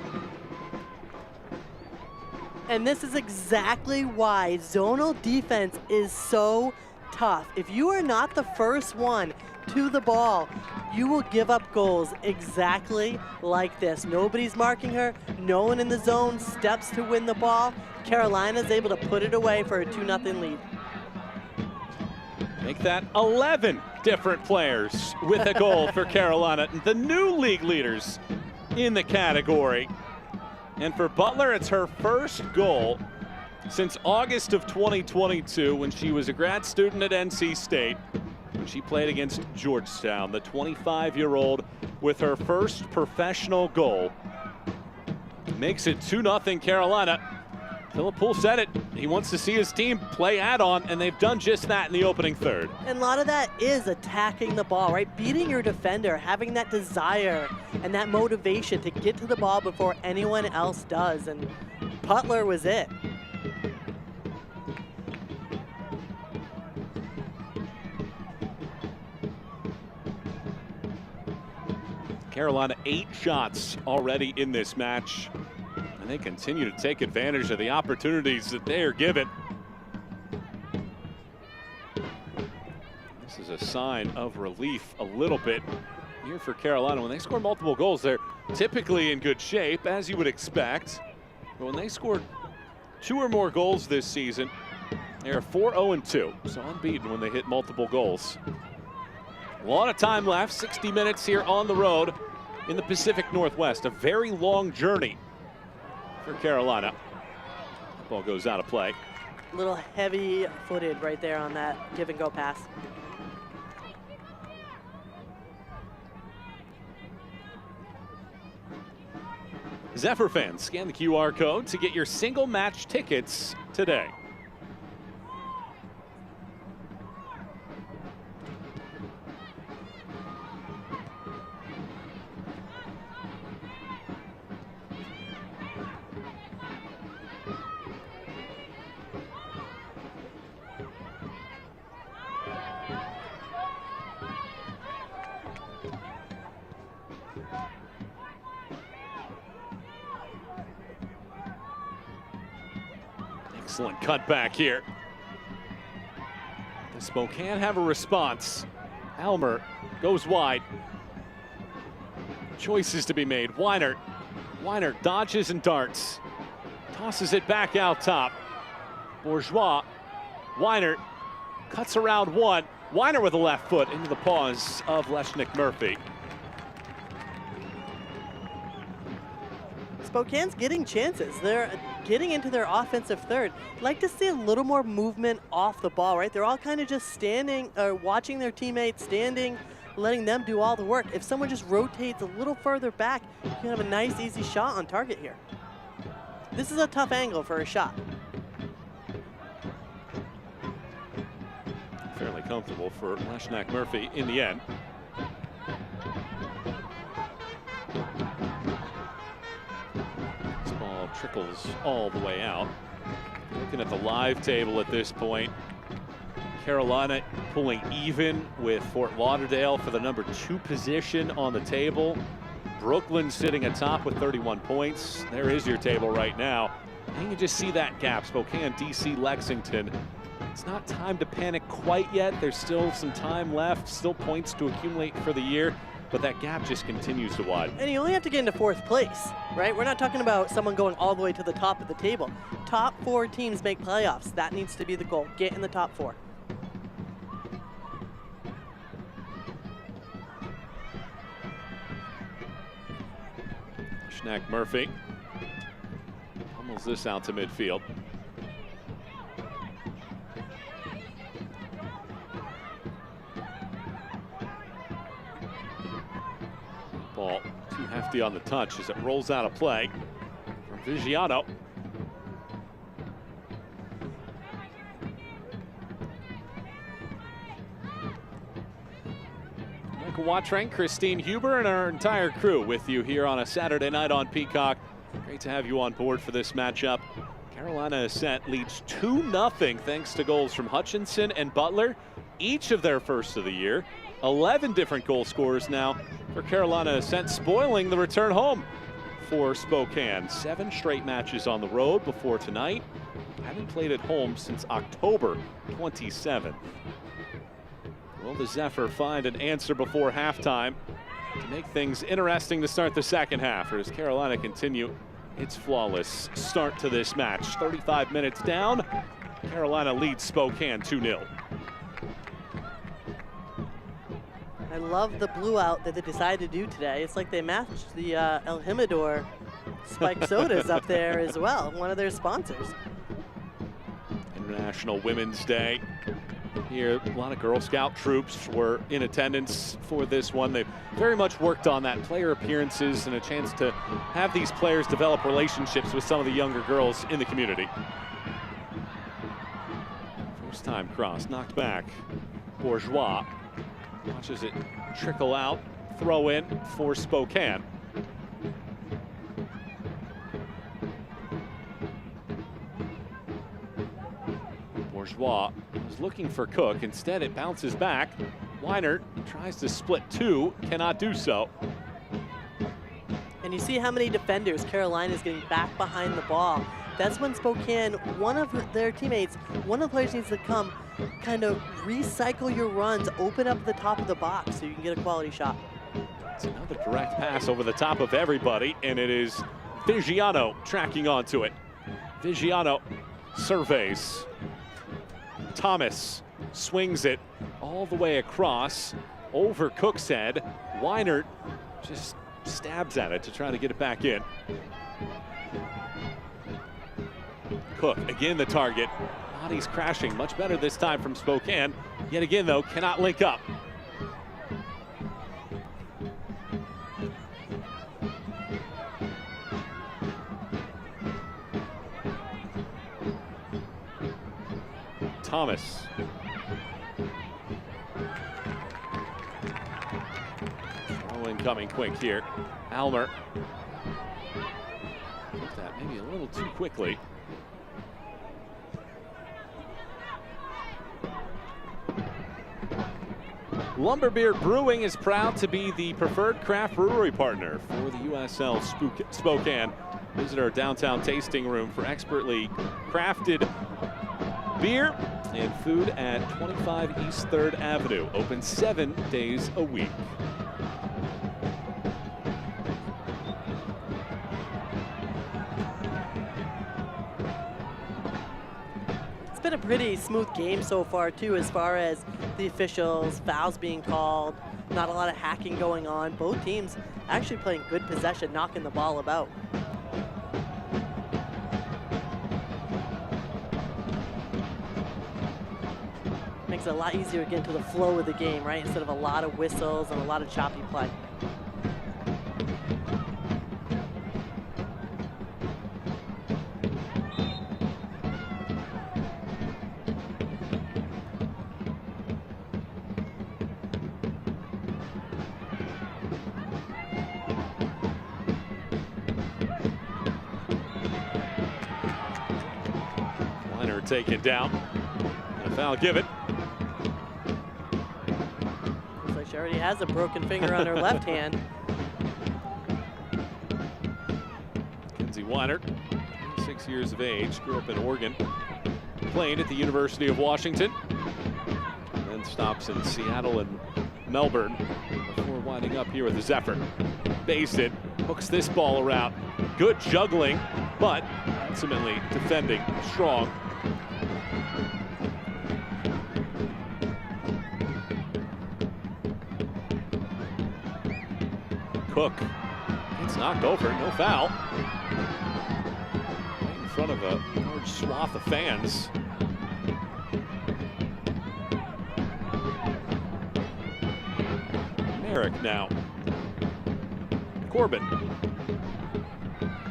And this is exactly why zonal defense is so tough. If you are not the first one to the ball, you will give up goals exactly like this. Nobody's marking her. No one in the zone steps to win the ball. Carolina's able to put it away for a 2-0 lead.
Make that 11 different players with a goal for Carolina, the new league leaders in the category. And for Butler, it's her first goal since August of 2022 when she was a grad student at NC State. When she played against Georgetown, the 25-year-old with her first professional goal. Makes it 2-0 Carolina. Philip Poole said it. He wants to see his team play add-on, and they've done just that in the opening third.
And a lot of that is attacking the ball, right? Beating your defender, having that desire and that motivation to get to the ball before anyone else does. And Butler was it.
Carolina 8 shots already in this match, and they continue to take advantage of the opportunities that they are given. This is a sign of relief a little bit here for Carolina. When they score multiple goals, they're typically in good shape, as you would expect. But when they scored 2 or more goals this season, they are 4-0-2, so unbeaten when they hit multiple goals. A lot of time left, 60 minutes here on the road in the Pacific Northwest. A very long journey for Carolina. The ball goes out of play.
A little heavy-footed right there on that give-and-go pass.
Zephyr fans, scan the QR code to get your single match tickets today. Excellent cutback here. The Spokane have a response. Elmer goes wide. Choices to be made. Weiner dodges and darts. Tosses it back out top. Bourgeois. Weiner cuts around one. Weiner with a left foot into the paws of Leshnick Murphy.
Spokane's getting chances. They're getting into their offensive third. Like to see a little more movement off the ball, right? They're all kind of just standing, watching their teammates, standing, letting them do all the work. If someone just rotates a little further back, you can have a nice, easy shot on target here. This is a tough angle for a shot.
Fairly comfortable for Leshnick Murphy in the end. Trickles all the way out. Looking at the live table at this point, Carolina pulling even with Fort Lauderdale for the #2 position on the table. Brooklyn sitting atop with 31 points. There is your table right now. And you just see that gap. Spokane, DC, Lexington. It's not time to panic quite yet. There's still some time left, still points to accumulate for the year, but that gap just continues to widen.
And you only have to get into 4th place, right? We're not talking about someone going all the way to the top of the table. Top 4 teams make playoffs. That needs to be the goal. Get in the top 4.
Schneck Murphy pummels this out to midfield. Ball too hefty on the touch as it rolls out of play from Vigiano. Michael Watrank, Christine Huber, and our entire crew with you here on a Saturday night on Peacock. Great to have you on board for this matchup. Carolina Ascent leads 2-0 thanks to goals from Hutchinson and Butler, each of their first of the year. 11 different goal scorers now for Carolina Ascent, spoiling the return home for Spokane. 7 straight matches on the road before tonight. Haven't played at home since October 27th. Will the Zephyr find an answer before halftime to make things interesting to start the second half, or does Carolina continue its flawless start to this match? 35 minutes down, Carolina leads Spokane 2-0.
I love the blue out that they decided to do today. It's like they matched the El Jimador spiked sodas up there as well, one of their sponsors.
International Women's Day. Here, a lot of Girl Scout troops were in attendance for this one. They've very much worked on that, player appearances and a chance to have these players develop relationships with some of the younger girls in the community. First time cross, knocked back. Bourgeois watches it trickle out, throw in for Spokane. Bourgeois was looking for Cook. Instead, it bounces back. Weinert tries to split 2, cannot do so.
And you see how many defenders Carolina is getting back behind the ball. That's when Spokane, one of their teammates, one of the players needs to come, kind of recycle your runs, open up the top of the box so you can get a quality shot.
It's another direct pass over the top of everybody, and it is Vigiano tracking onto it. Vigiano surveys. Thomas swings it all the way across over Cook's head. Weinert just stabs at it to try to get it back in. Cook, again the target. Bodies crashing, much better this time from Spokane. Yet again, though, cannot link up. Thomas. Throw in coming quick here. Almer. Took that maybe a little too quickly. Lumberbeard Brewing is proud to be the preferred craft brewery partner for the USL Spokane. Visit our downtown tasting room for expertly crafted beer and food at 25 East 3rd Avenue. Open 7 days a week.
It's been a pretty smooth game so far too, as far as the officials, fouls being called, not a lot of hacking going on. Both teams actually playing good possession, knocking the ball about. Makes it a lot easier to get into the flow of the game, right? Instead of a lot of whistles and a lot of choppy play.
Weiner taken down. And a foul given.
Looks like she already has a broken finger on her left hand.
Weinert, 6 years of age, grew up in Oregon, played at the University of Washington, and then stops in Seattle and Melbourne before winding up here with the Zephyr. Based it, hooks this ball around. Good juggling, but ultimately defending strong. Cook gets knocked over, no foul. Right in front of a large swath of fans. Merrick now. Corbin.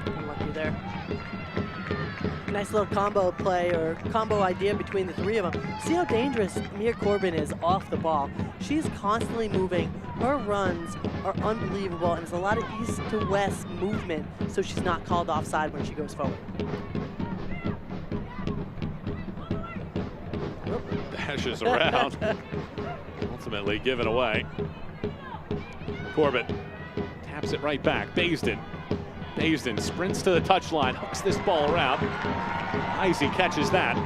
Unlucky there. Nice little combo play or combo idea between the three of them. See how dangerous Mia Corbin is off the ball. She's constantly moving. Her runs are unbelievable, and it's a lot of east to west movement, so she's not called offside when she goes forward.
Dashes around. Ultimately given away. Corbin taps it right back. Baisden sprints to the touchline, hooks this ball around. Izzy catches that.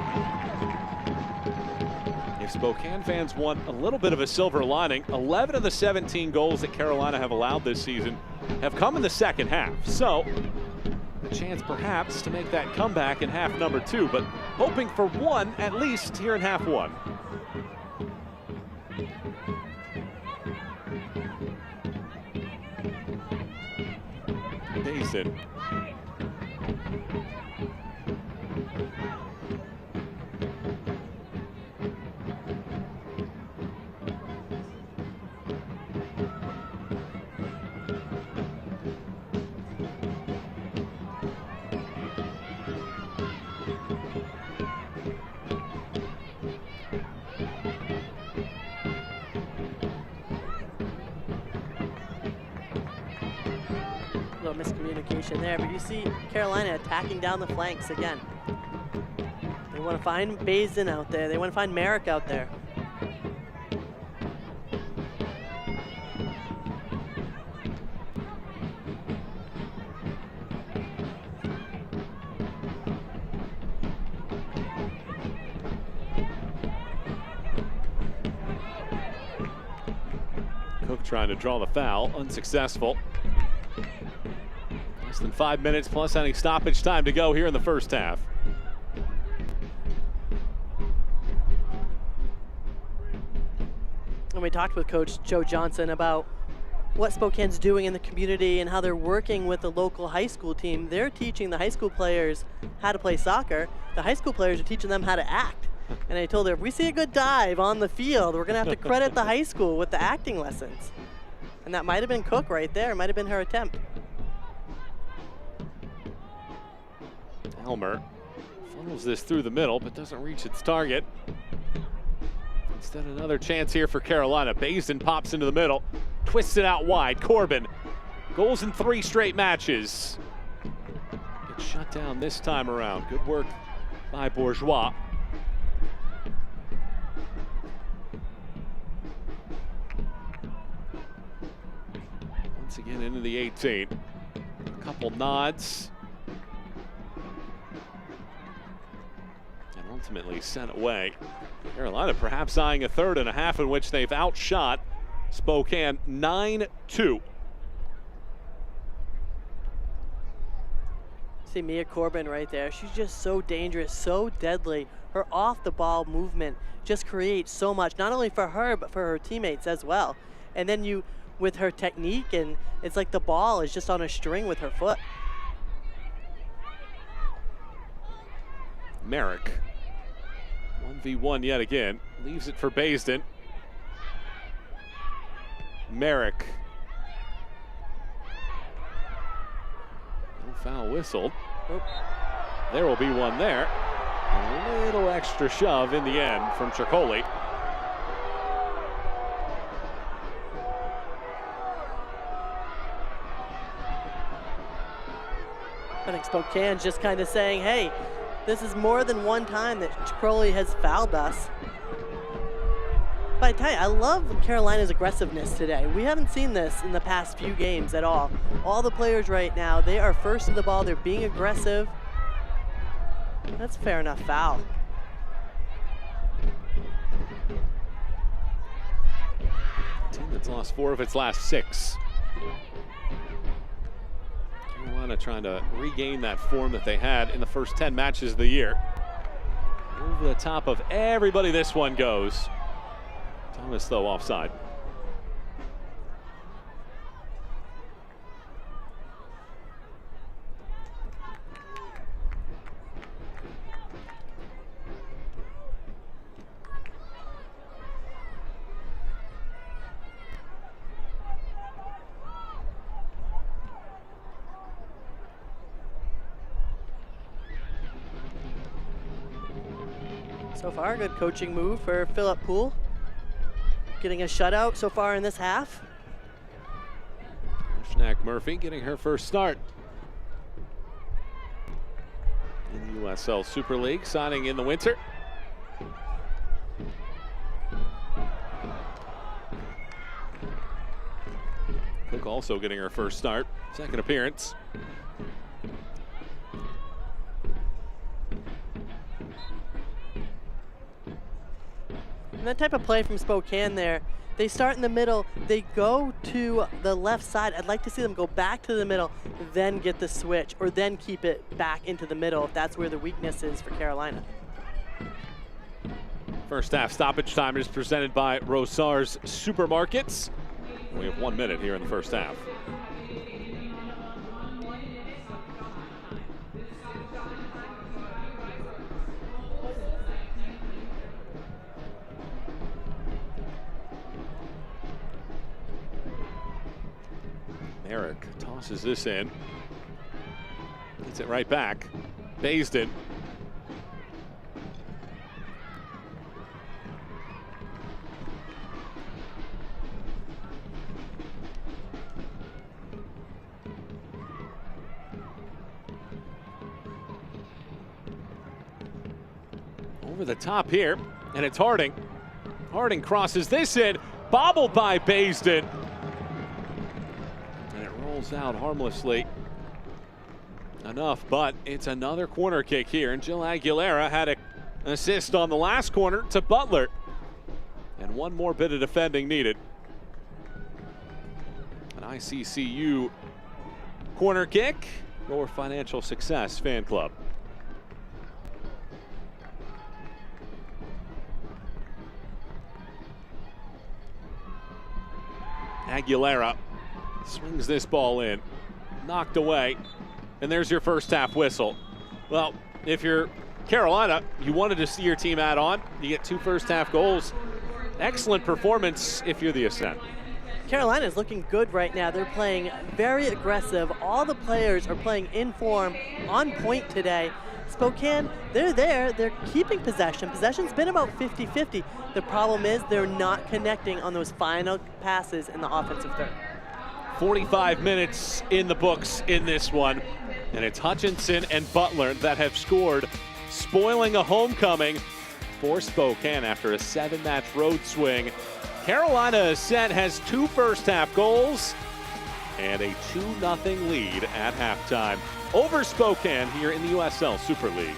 If Spokane fans want a little bit of a silver lining, 11 of the 17 goals that Carolina have allowed this season have come in the second half. So, a chance perhaps to make that comeback in half number 2, but hoping for one at least here in half 1. Basin.
Miscommunication there, but you see Carolina attacking down the flanks again. They want to find Basin out there. They want to find Merrick out there.
Cook trying to draw the foul, unsuccessful. Less than 5 minutes plus any stoppage time to go here in the first half.
And we talked with Coach Joe Johnson about what Spokane's doing in the community and how they're working with the local high school team. They're teaching the high school players how to play soccer. The high school players are teaching them how to act. And I told her, if we see a good dive on the field, we're going to have to credit the high school with the acting lessons. And that might have been Cook right there. Might have been her attempt.
Elmer funnels this through the middle, but doesn't reach its target. Instead, another chance here for Carolina. Basin pops into the middle, twists it out wide. Corbin, goals in 3 straight matches. Gets shut down this time around. Good work by Bourgeois. Once again into the 18. A couple nods. Ultimately sent away. Carolina perhaps eyeing a third and a half in which they've outshot Spokane 9-2.
See Mia Corbin right there. She's just so dangerous, so deadly. Her off the ball movement just creates so much, not only for her, but for her teammates as well. And then you, with her technique, and it's like the ball is just on a string with her foot.
Merrick. 1v1 yet again. Leaves it for Baisden. Merrick. No foul whistled.
Oop.
There will be one there. A little extra shove in the end from Chircoli.
I think Spokane's just kind of saying, hey, this is more than one time that Crowley has fouled us. But I tell you, I love Carolina's aggressiveness today. We haven't seen this in the past few games at all. All the players right now, they are first to the ball. They're being aggressive. That's a fair enough foul.
A team that's lost 4 of its last 6. Carolina trying to regain that form that they had in the first 10 matches of the year. Over the top of everybody this one goes. Thomas, though, offside.
So far, a good coaching move for Philip Poole. Getting a shutout so far in this half.
Schnack Murphy getting her first start in the USL Super League, signing in the winter. Cook also getting her first start, second appearance.
And that type of play from Spokane there, they start in the middle, they go to the left side. I'd like to see them go back to the middle, then get the switch, or then keep it back into the middle if that's where the weakness is for Carolina.
First half stoppage time is presented by Rosar's Supermarkets. We have 1 minute here in the first half. Merrick tosses this in. Gets it right back. Baisden. Over the top here, and it's Harding. Harding crosses this in, bobbled by Baisden. And it rolls out harmlessly enough, but it's another corner kick here. And Jill Aguilera had an assist on the last corner to Butler. And one more bit of defending needed. An ICCU corner kick, your financial success fan club. Aguilera swings this ball in, knocked away, and there's your first half whistle. Well, if you're Carolina, you wanted to see your team add on. You get 2 first half goals. Excellent performance if you're the Ascent.
Carolina is looking good right now. They're playing very aggressive. All the players are playing in form, on point today. Spokane, they're there. They're keeping possession. Possession's been about 50-50. The problem is they're not connecting on those final passes in the offensive third.
45 minutes in the books in this one. And it's Hutchinson and Butler that have scored, spoiling a homecoming for Spokane after a 7-match road swing. Carolina Ascent has 2 first half goals and a 2-0 lead at halftime over Spokane here in the USL Super League.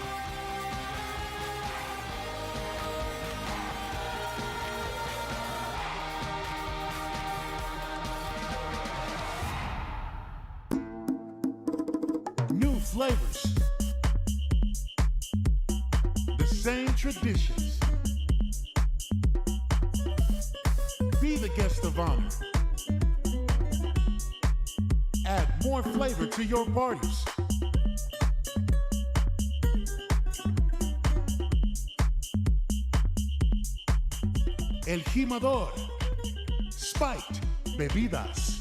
New flavors, the same traditions. Be the guest of honor. Add more flavor to your parties. El Jimador, spiked bebidas.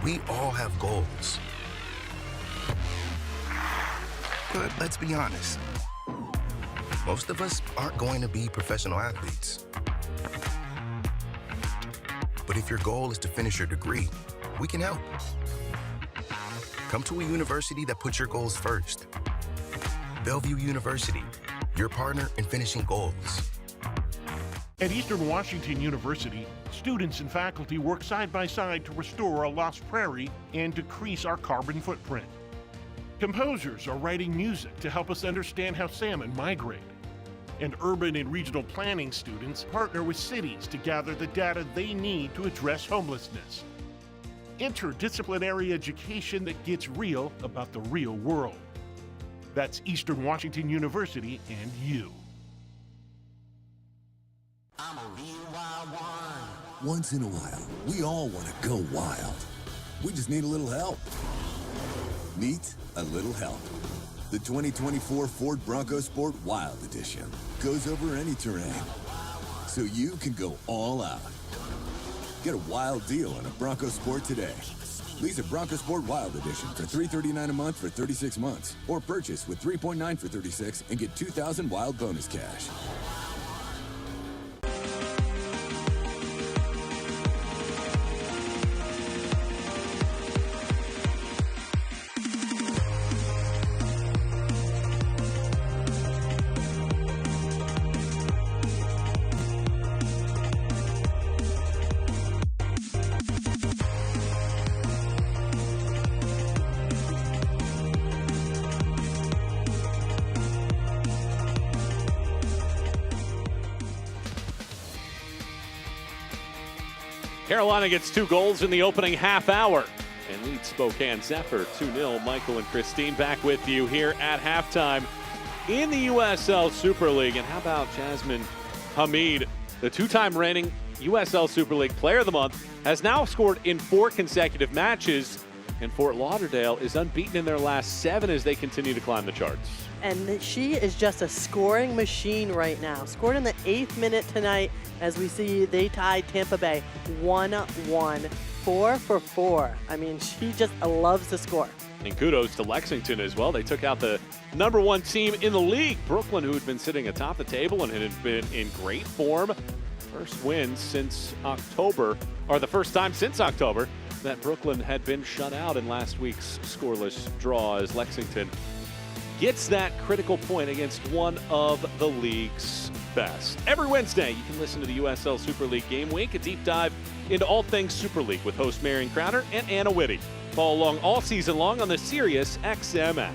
We all have goals. But let's be honest, most of us aren't going to be professional athletes. But if your goal is to finish your degree, we can help. Come to a university that puts your goals first. Bellevue University, your partner in finishing goals.
At Eastern Washington University, students and faculty work side by side to restore a lost prairie and decrease our carbon footprint. Composers are writing music to help us understand how salmon migrate. And urban and regional planning students partner with cities to gather the data they need to address homelessness. Interdisciplinary education that gets real about the real world. That's Eastern Washington University and you.
I'm a real wild one. Once in a while, we all want to go wild. We just need a little help. Meet a little help. The 2024 Ford Bronco Sport Wild Edition goes over any terrain, so you can go all out. Get a wild deal on a Bronco Sport today. Lease a Bronco Sport Wild Edition for $339 a month for 36 months, or purchase with $3.9 for 36 and get $2,000 wild bonus cash.
Carolina gets 2 goals in the opening half hour and leads Spokane Zephyr 2-0. Michael and Christine back with you here at halftime in the USL Super League. And how about Jasmine Hamid, the 2-time reigning USL Super League Player of the Month, has now scored in 4 consecutive matches, and Fort Lauderdale is unbeaten in their last 7 as they continue to climb the charts.
And she is just a scoring machine right now. Scored in the 8th minute tonight as we see they tied Tampa Bay 1-1, 4 for 4. I mean, she just loves to score.
And kudos to Lexington as well. They took out the #1 team in the league, Brooklyn, who had been sitting atop the table and had been in great form. First win since October, or the first time since October that Brooklyn had been shut out in last week's scoreless draw, as Lexington gets that critical point against one of the league's best. Every Wednesday, you can listen to the USL Super League Game Week, a deep dive into all things Super League with host Marion Crowder and Anna Whitty. Follow along all season long on the Sirius XM app.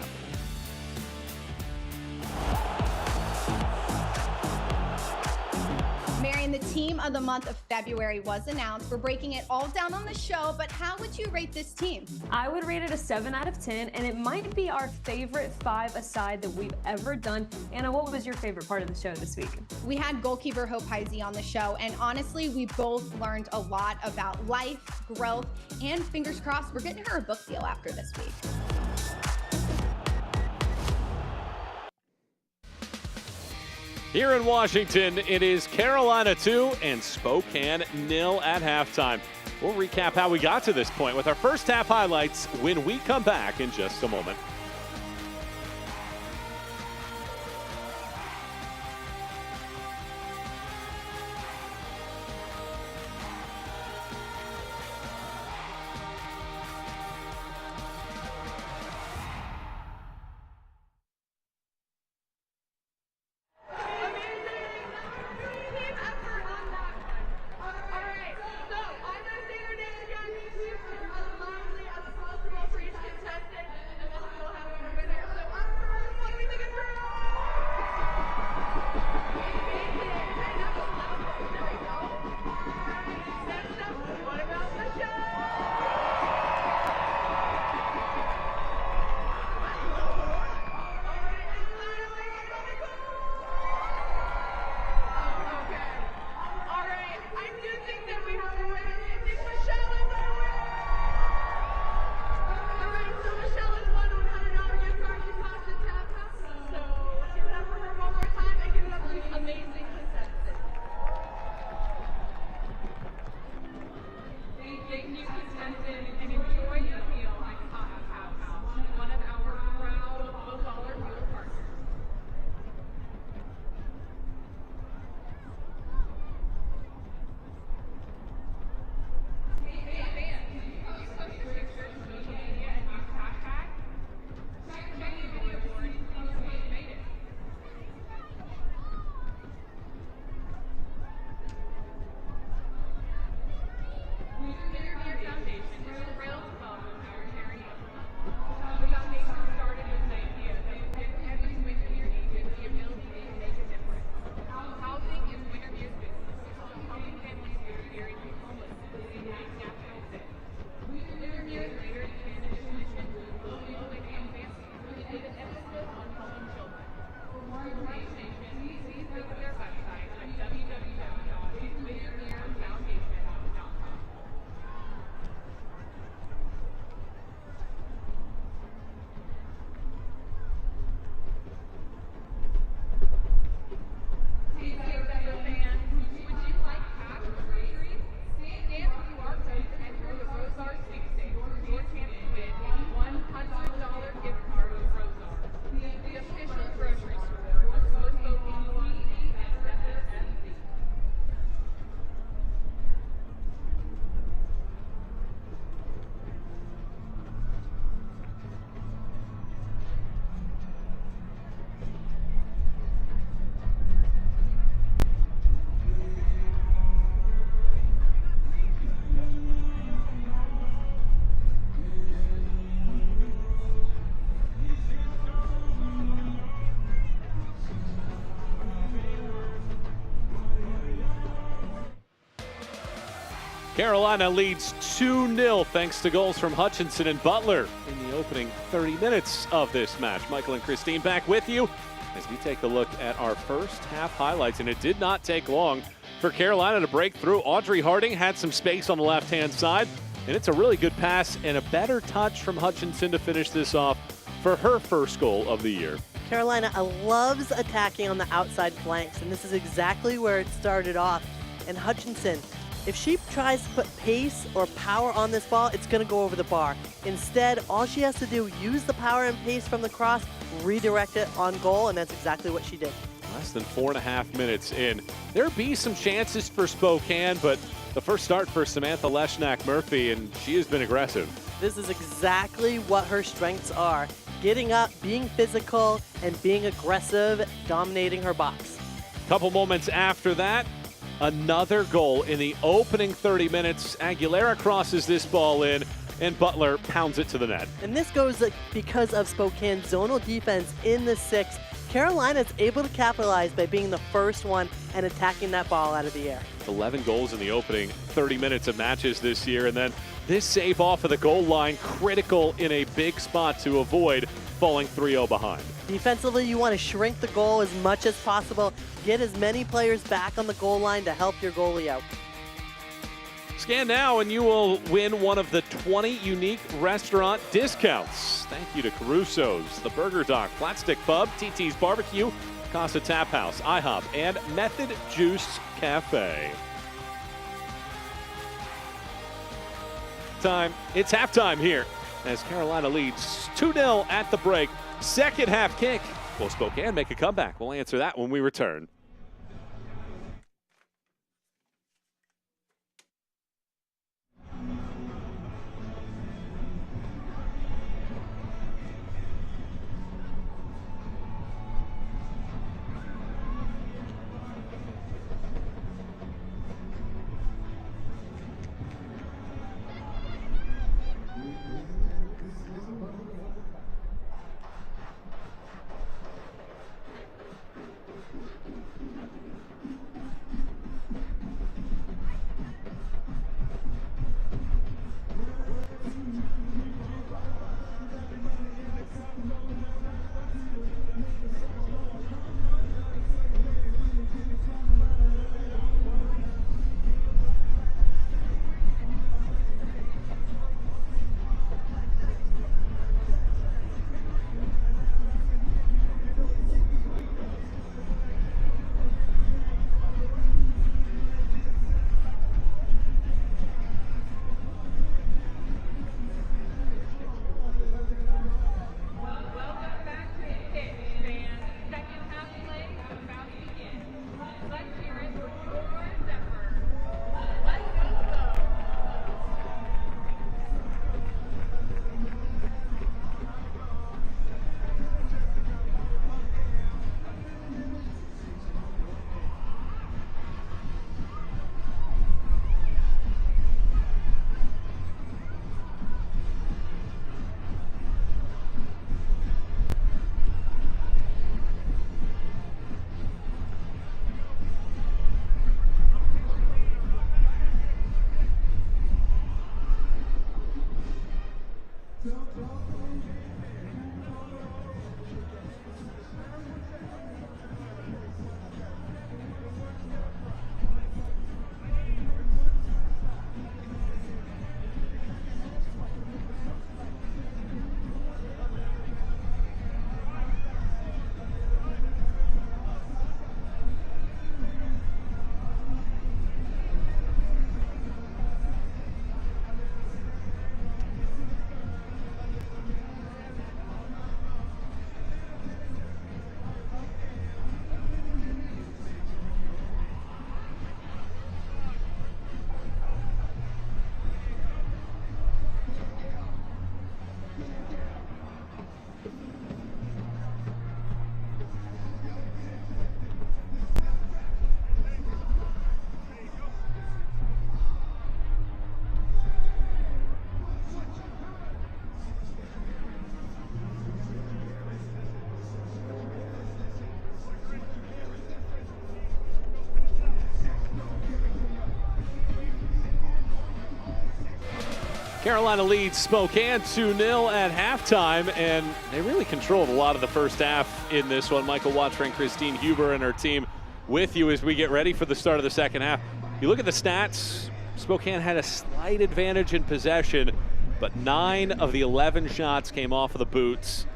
Marion, the team of the month of February was announced. We're breaking it all down on the show, but how would you rate this team?
I would rate it a 7 out of 10, and it might be our favorite 5-a-side that we've ever done. Anna, what was your favorite part of the show this week?
We had goalkeeper Hope Heisey on the show, and honestly, we both learned a lot about life, growth, and fingers crossed, we're getting her a book deal after this week.
Here in Washington, it is Carolina 2 and Spokane 0 at halftime. We'll recap how we got to this point with our first half highlights when we come back in just a moment. Carolina leads 2-0 thanks to goals from Hutchinson and Butler in the opening 30 minutes of this match. Michael and Christine back with you as we take a look at our first half highlights, and it did not take long for Carolina to break through. Audrey Harding had some space on the left-hand side, and it's a really good pass and a better touch from Hutchinson to finish this off for her first goal of the year.
Carolina loves attacking on the outside flanks, and this is exactly where it started off. And Hutchinson, if she tries to put pace or power on this ball, it's going to go over the bar. Instead, all she has to do, use the power and pace from the cross, redirect it on goal, and that's exactly what she did.
Less than 4.5 minutes in. There'll be some chances for Spokane, but the first start for Samantha Leshnak-Murphy, and she has been aggressive.
This is exactly what her strengths are. Getting up, being physical, and being aggressive, dominating her box.
Couple moments after that, another goal in the opening 30 minutes. Aguilera crosses this ball in, and Butler pounds it to the net.
And this goes because of Spokane's zonal defense in the sixth. Carolina's able to capitalize by being the first one and attacking that ball out of the air.
11 goals in the opening 30 minutes of matches this year, and then this save off of the goal line, critical in a big spot to avoid falling 3-0 behind.
Defensively, you want to shrink the goal as much as possible. Get as many players back on the goal line to help your goalie out.
Scan now and you will win one of the 20 unique restaurant discounts. Thank you to Caruso's, the Burger Dock, Flatstick Pub, TT's Barbecue, Casa Tap House, IHOP, and Method Juice Cafe. It's halftime here as Carolina leads 2-0 at the break. Second half kick. Will Spokane make a comeback? We'll answer that when we return. Carolina leads Spokane 2-0 at halftime, and they really controlled a lot of the first half in this one. Michael Watcher and Christine Huber and her team with you as we get ready for the start of the second half. You look at the stats, Spokane had a slight advantage in possession, but 9 of the 11 shots came off of the boots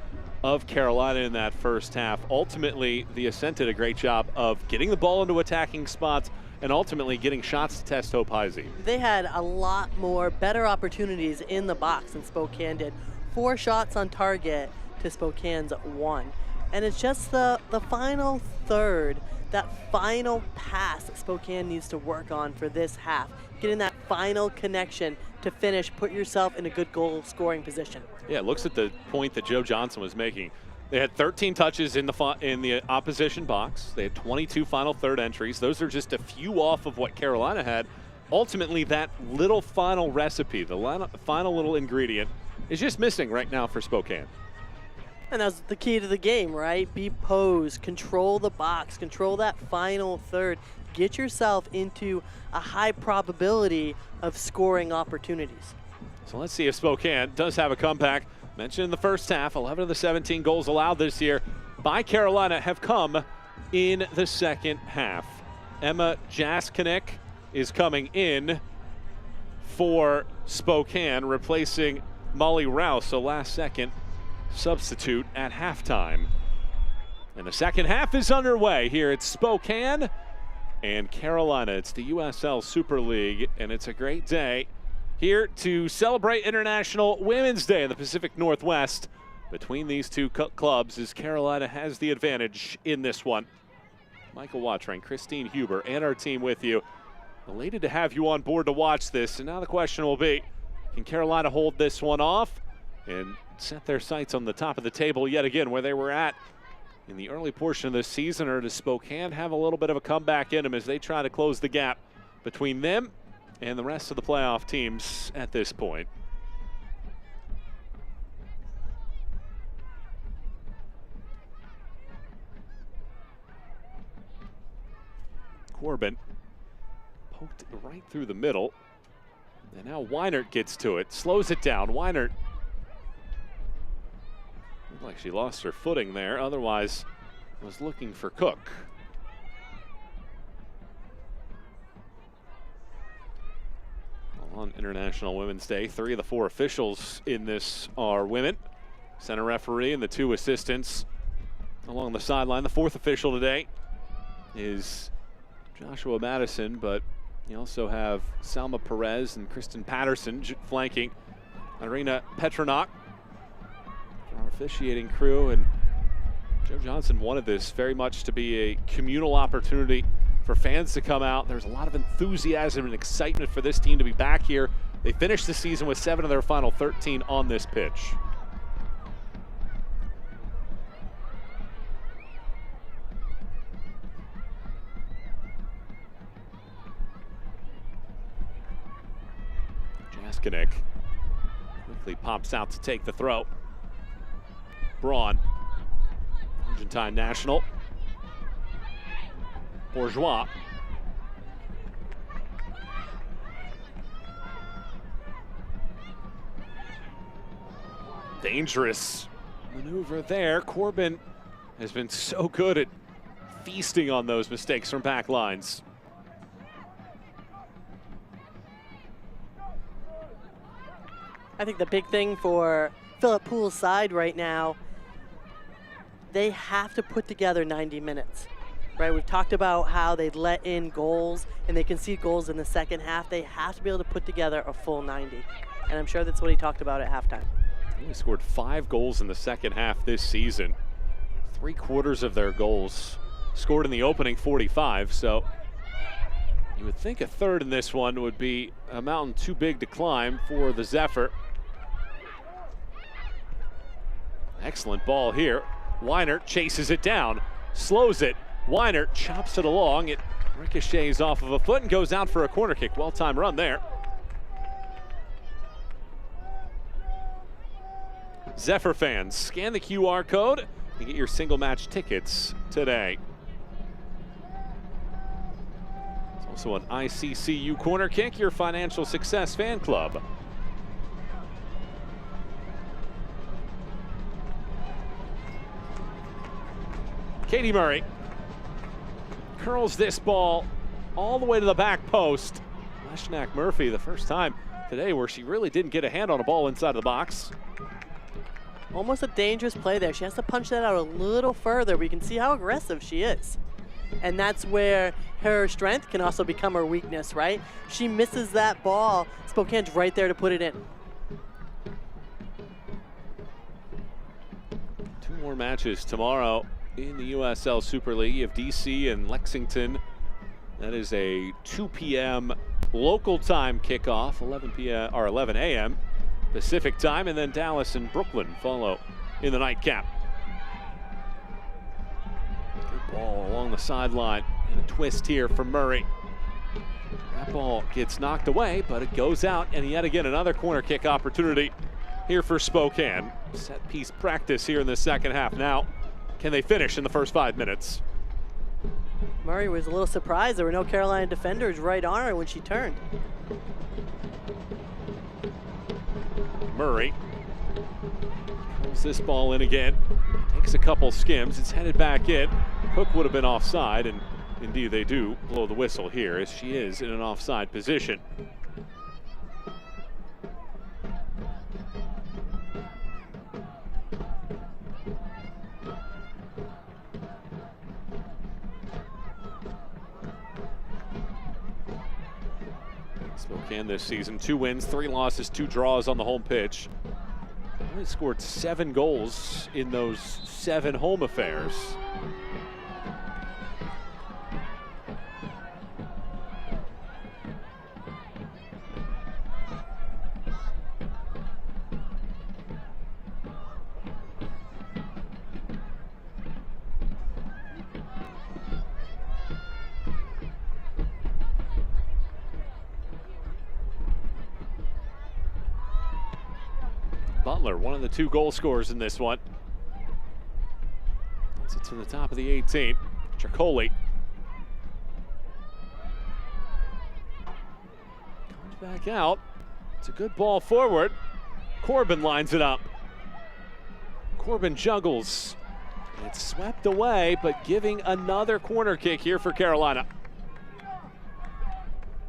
of Carolina in that first half. Ultimately, the Ascent did a great job of getting the ball into attacking spots and ultimately getting shots to test Hope Heisey.
They had a lot more better opportunities in the box than Spokane did. 4 shots on target to Spokane's 1. And it's just the final third, that final pass that Spokane needs to work on for this half. Getting that final connection to finish, put yourself in a good goal scoring position.
Yeah, it looks at the point that Joe Johnson was making. They had 13 touches in the opposition box. They had 22 final third entries. Those are just a few off of what Carolina had. Ultimately, that little final recipe, the final little ingredient, is just missing right now for Spokane.
And that's the key to the game, right? Be posed, control the box, control that final third. Get yourself into a high probability of scoring opportunities.
So let's see if Spokane does have a comeback. Mentioned in the first half, 11 of the 17 goals allowed this year by Carolina have come in the second half. Emma Jaskinek is coming in for Spokane, replacing Molly Rouse, a last-second substitute at halftime. And the second half is underway here at Spokane and Carolina. It's the USL Super League, and it's a great day here to celebrate International Women's Day in the Pacific Northwest between these two clubs, as Carolina has the advantage in this one. Michael Wattrain, Christine Huber, and our team with you. Elated to have you on board to watch this. And now the question will be, can Carolina hold this one off and set their sights on the top of the table yet again where they were at in the early portion of this season, or does Spokane have a little bit of a comeback in them as they try to close the gap between them and the rest of the playoff teams at this point? Corbin poked it right through the middle. And now Weinert gets to it, slows it down. Weinert looked like she lost her footing there, otherwise was looking for Cook. On International Women's Day, 3 of the 4 officials in this are women. Center referee and the 2 assistants along the sideline. The 4th official today is Joshua Madison, but you also have Salma Perez and Kristen Patterson flanking Irina Petronok, our officiating crew. And Joe Johnson wanted this very much to be a communal opportunity for fans to come out. There's a lot of enthusiasm and excitement for this team to be back here. They finished the season with 7 of their final 13 on this pitch. Jaskinek quickly pops out to take the throw. Braun, Argentine national. Bourgeois. Dangerous maneuver there. Corbin has been so good at feasting on those mistakes from back lines.
I think the big thing for Philip Poole's side right now, they have to put together 90 minutes. Right, we've talked about how they let in goals and they concede goals in the second half. They have to be able to put together a full 90. And I'm sure that's what he talked about at halftime.
They only scored 5 goals in the second half this season. 3/4 of their goals scored in the opening 45. So you would think a third in this one would be a mountain too big to climb for the Zephyr. Excellent ball here. Weinert chases it down, slows it. Weinert chops it along. It ricochets off of a foot and goes out for a corner kick. Well-timed run there. Zephyr fans, scan the QR code and get your single match tickets today. It's also an ICCU corner kick, your financial success fan club. Katie Murray curls this ball all the way to the back post. Leshnak Murphy, the first time today where she really didn't get a hand on a ball inside of the box.
Almost a dangerous play there. She has to punch that out a little further. We can see how aggressive she is. And that's where her strength can also become her weakness, right? She misses that ball. Spokane's right there to put it in.
2 more matches tomorrow in the USL Super League. You have DC and Lexington. That is a 2 p.m. local time kickoff, 11 a.m. Pacific time, and then Dallas and Brooklyn follow in the nightcap. Good ball along the sideline, and a twist here for Murray. That ball gets knocked away, but it goes out, and yet again another corner kick opportunity here for Spokane. Set piece practice here in the second half. Now, can they finish in the first 5 minutes?
Murray was a little surprised there were no Carolina defenders right on her when she turned.
Murray pulls this ball in again, takes a couple skims, it's headed back in. Cook would have been offside, and indeed they do blow the whistle here as she is in an offside position. Spokane this season, 2 wins, 3 losses, 2 draws on the home pitch. Only scored 7 goals in those 7 home affairs. Butler, one of the 2 goal scorers in this one. Gets it to the top of the 18. Chacoli comes back out. It's a good ball forward. Corbin lines it up. Corbin juggles. It's swept away, but giving another corner kick here for Carolina.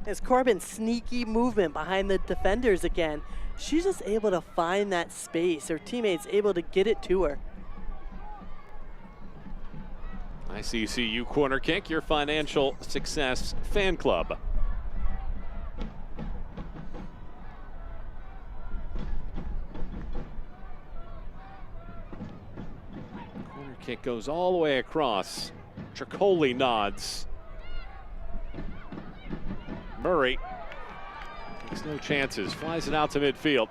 It's Corbin's sneaky movement behind the defenders again. She's just able to find that space. Her teammates able to get it to her.
ICCU corner kick, your financial success fan club. Corner kick goes all the way across. Tricoli nods. Murray takes no chances, flies it out to midfield.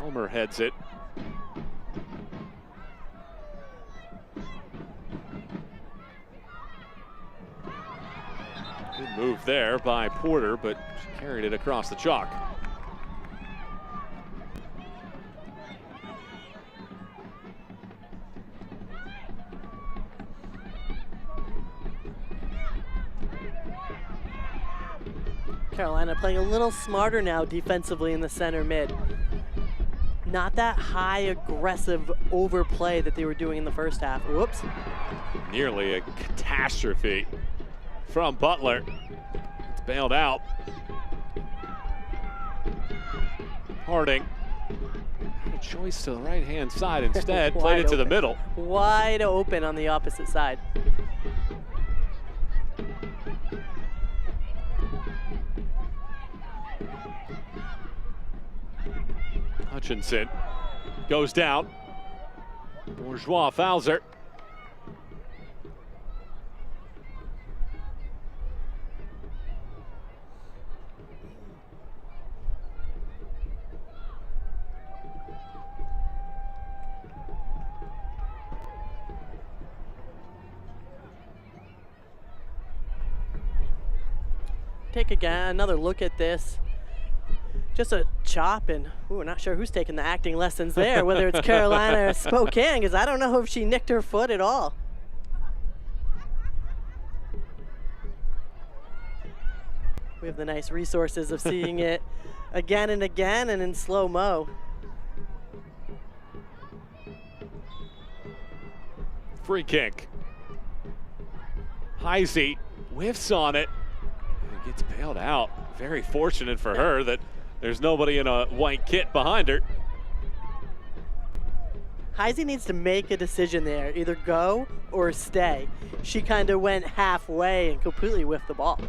Elmer heads it. Good move there by Porter, but she carried it across the chalk.
Carolina playing a little smarter now defensively in the center mid. Not that high aggressive overplay that they were doing in the first half. Whoops.
Nearly a catastrophe from Butler. It's bailed out. Harding had a choice to the right-hand side instead. Played it to the middle.
Wide open on the opposite side.
Hutchinson goes down. Bourgeois fouls her.
Take again another look at this. Just a chop, and ooh, not sure who's taking the acting lessons there, whether it's Carolina or Spokane, because I don't know if she nicked her foot at all. We have the nice resources of seeing it again and again and in slow-mo.
Free kick. Heisey whiffs on it and gets bailed out. Very fortunate for her that there's nobody in a white kit behind her.
Heisey needs to make a decision there, either go or stay. She kind of went halfway and completely whiffed the ball.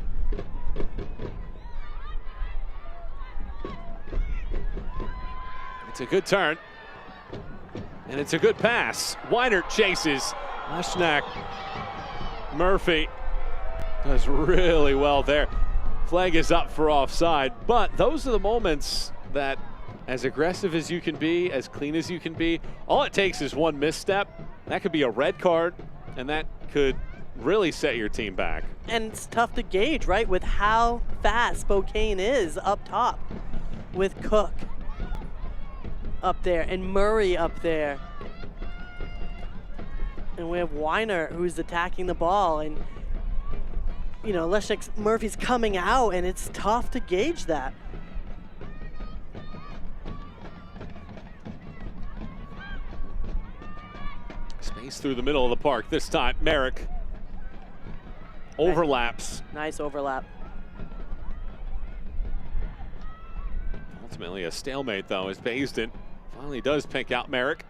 It's a good turn. And it's a good pass. Weiner chases. Leshnak. Murphy does really well there. Flag is up for offside, but those are the moments that, as aggressive as you can be, as clean as you can be, all it takes is one misstep. That could be a red card, and that could really set your team back.
And it's tough to gauge, right, with how fast Spokane is up top. With Cook up there and Murray up there. And we have Weiner who's attacking the ball, and you know, Leshnak Murphy's coming out, and it's tough to gauge that.
Space through the middle of the park this time. Merrick overlaps.
Nice overlap.
Ultimately a stalemate though, as Baisden finally does pick out Merrick.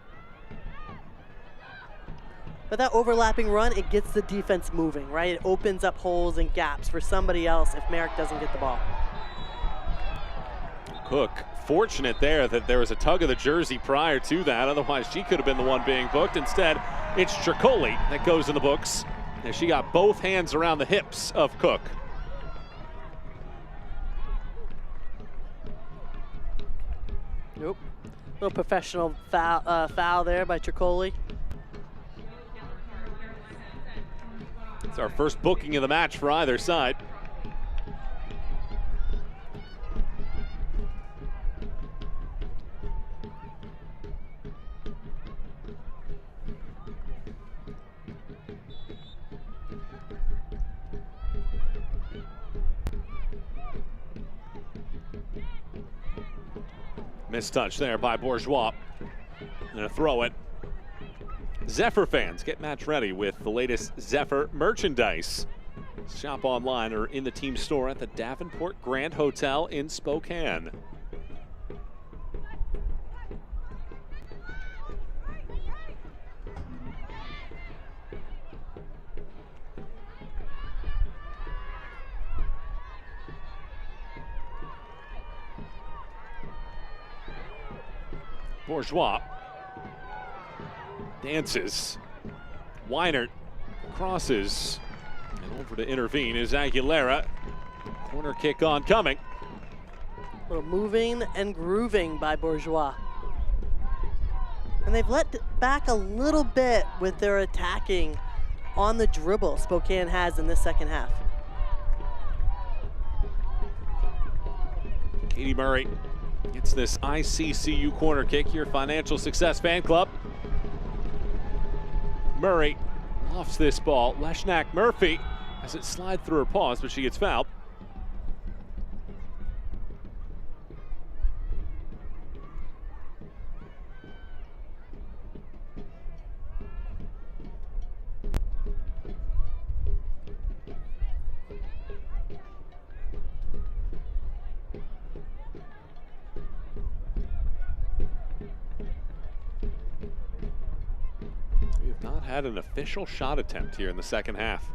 But that overlapping run, it gets the defense moving, right? It opens up holes and gaps for somebody else if Merrick doesn't get the ball.
Cook, fortunate there that there was a tug of the jersey prior to that. Otherwise, she could have been the one being booked. Instead, it's Tricoli that goes in the books. And she got both hands around the hips of Cook.
Nope. Little professional foul there by Tricoli.
It's our first booking of the match for either side. Missed touch there by Bourgeois. And a throw it. Zephyr fans, get match ready with the latest Zephyr merchandise. Shop online or in the team store at the Davenport Grand Hotel in Spokane. Bourgeois dances. Weiner crosses. And over to intervene is Aguilera. Corner kick on coming.
A little moving and grooving by Bourgeois. And they've let back a little bit with their attacking on the dribble Spokane has in this second half.
Katie Murray gets this ICCU corner kick, your Financial Success Fan Club. Murray lofts this ball. Leshnak Murphy has it slide through her paws, but she gets fouled. Not had an official shot attempt here in the second half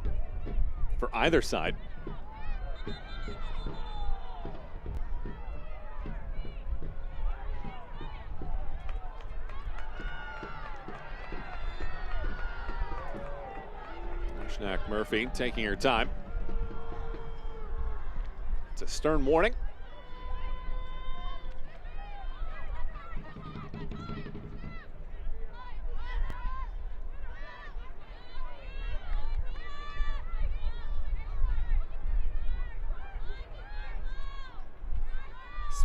for either side. Leshnak Murphy taking her time. It's a stern warning.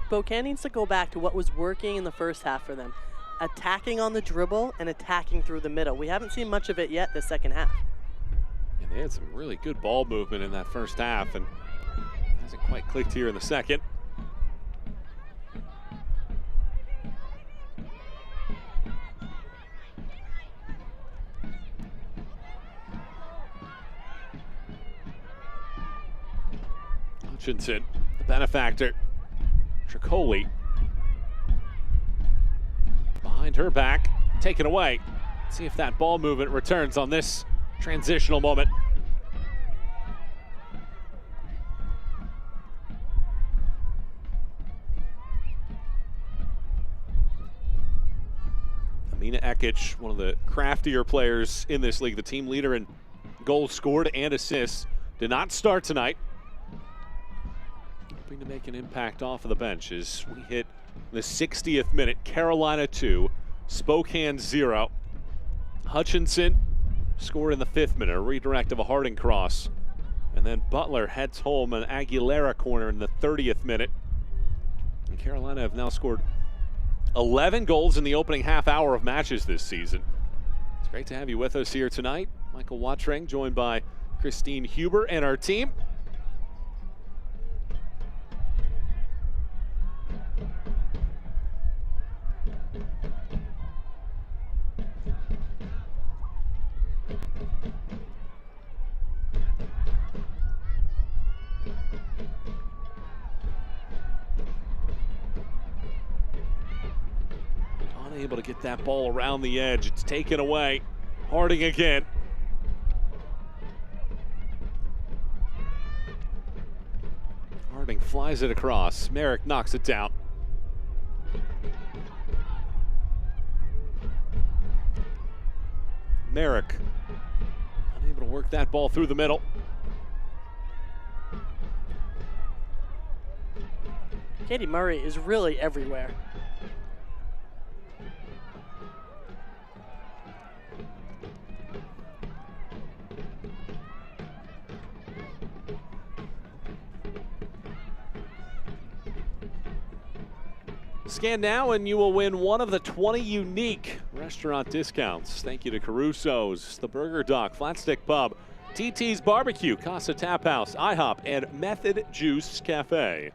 Spokane needs to go back to what was working in the first half for them. Attacking on the dribble and attacking through the middle. We haven't seen much of it yet this second half.
And they had some really good ball movement in that first half, and hasn't quite clicked here in the second. Hutchinson, the benefactor. Tricoli. Behind her back, taken away. See if that ball movement returns on this transitional moment. Amina Ekic, one of the craftier players in this league, the team leader in goals scored and assists, did not start tonight. Hoping to make an impact off of the bench as we hit the 60th minute. Carolina 2, Spokane 0. Hutchinson scored in the 5th minute, a redirect of a Harding cross. And then Butler heads home an Aguilera corner in the 30th minute. And Carolina have now scored 11 goals in the opening half hour of matches this season. It's great to have you with us here tonight. Michael Watring joined by Christine Huber and our team. Unable to get that ball around the edge. It's taken away. Harding again. Harding flies it across. Merrick knocks it down. Merrick unable to work that ball through the middle.
Katie Murray is really everywhere.
Scan now and you will win one of the 20 unique restaurant discounts. Thank you to Caruso's, the Burger Dock, Flatstick Pub, TT's Barbecue, Casa Tap House, IHOP, and Method Juice Cafe.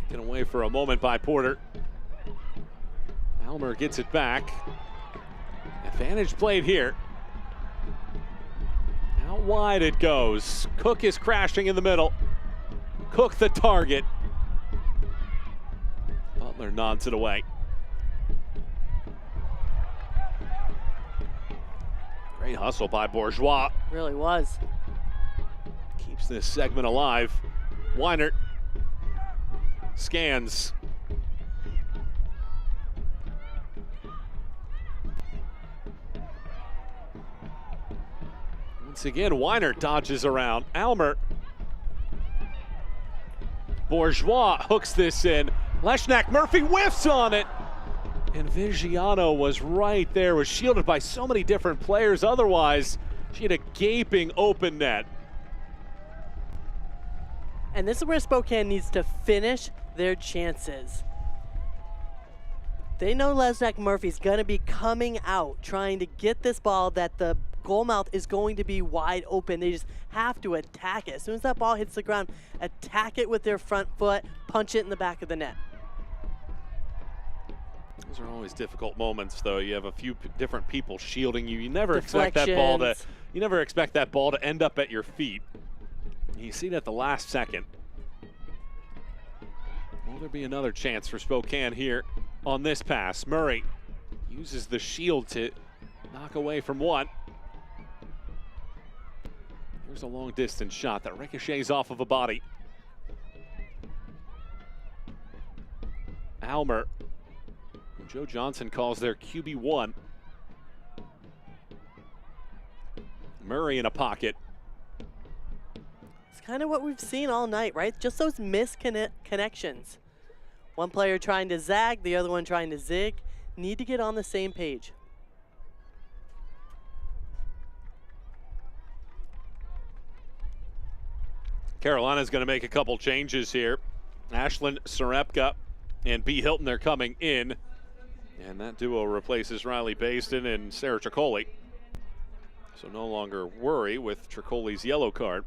Taken away for a moment by Porter. Almer gets it back. Advantage played here. Out wide it goes. Cook is crashing in the middle. Cook the target. Butler nods it away. Great hustle by Bourgeois.
Really was.
Keeps this segment alive. Weinert scans. Once again, Weinert dodges around. Almer. Bourgeois hooks this in. Leshnak Murphy whiffs on it. And Vigiano was right there, was shielded by so many different players. Otherwise, she had a gaping open net.
And this is where Spokane needs to finish their chances. They know Lesnak Murphy's going to be coming out, trying to get this ball that the goal mouth is going to be wide open. They just have to attack it. As soon as that ball hits the ground, attack it with their front foot, punch it in the back of the net.
Those are always difficult moments, though. You have a few different people shielding you. You never expect that ball to. You never expect that ball to end up at your feet. You see it at the last second. Will there be another chance for Spokane here on this pass? Murray uses the shield to knock away from one. Here's a long distance shot that ricochets off of a body. Almer, who Joe Johnson calls their QB1. Murray in a pocket.
It's kind of what we've seen all night, right? Just those misconnections. One player trying to zag, the other one trying to zig. Need to get on the same page.
Carolina's going to make a couple changes here. Ashlyn Sarepka and B. Hilton are coming in. And that duo replaces Riley Baston and Sarah Tricoli. So no longer worry with Tricoli's yellow card.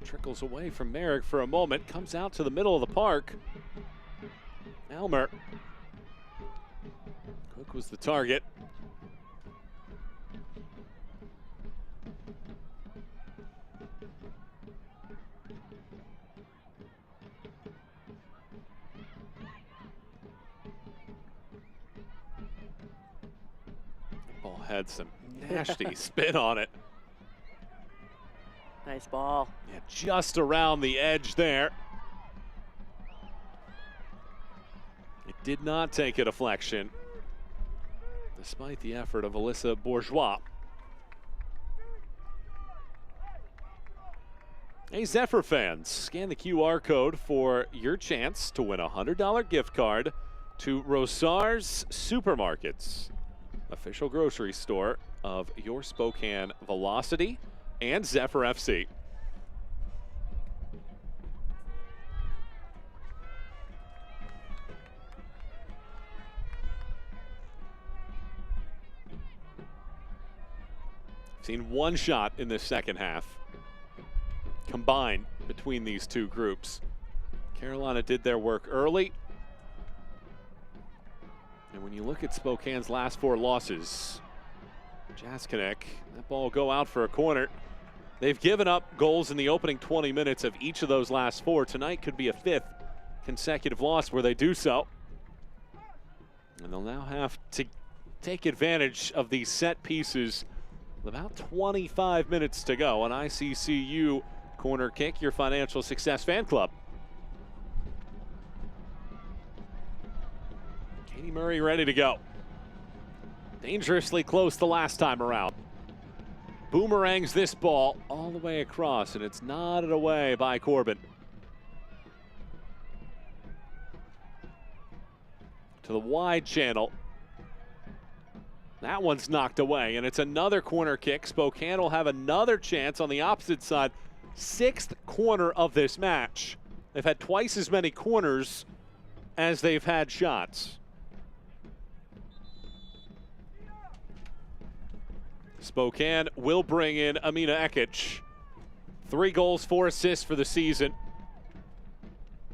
Trickles away from Merrick for a moment, comes out to the middle of the park. Elmer. Cook was the target. Ball had some nasty spin on it.
Nice ball.
Yeah, just around the edge there. It did not take a deflection, despite the effort of Alyssa Bourgeois. Hey, Zephyr fans, scan the QR code for your chance to win a $100 gift card to Rosar's Supermarkets, official grocery store of your Spokane Velocity and Zephyr FC. Seen one shot in the second half combined between these two groups. Carolina did their work early. And when you look at Spokane's last 4 losses, Jaskinek, that ball will go out for a corner. They've given up goals in the opening 20 minutes of each of those last 4. Tonight could be a 5th consecutive loss where they do so. And they'll now have to take advantage of these set pieces with about 25 minutes to go on ICCU Corner Kick, your financial success fan club. Katie Murray ready to go. Dangerously close the last time around. Boomerangs this ball all the way across, and it's nodded away by Corbin. To the wide channel. That one's knocked away, and it's another corner kick. Spokane will have another chance on the opposite side. 6th corner of this match. They've had twice as many corners as they've had shots. Spokane will bring in Amina Ekic. 3 goals, 4 assists for the season,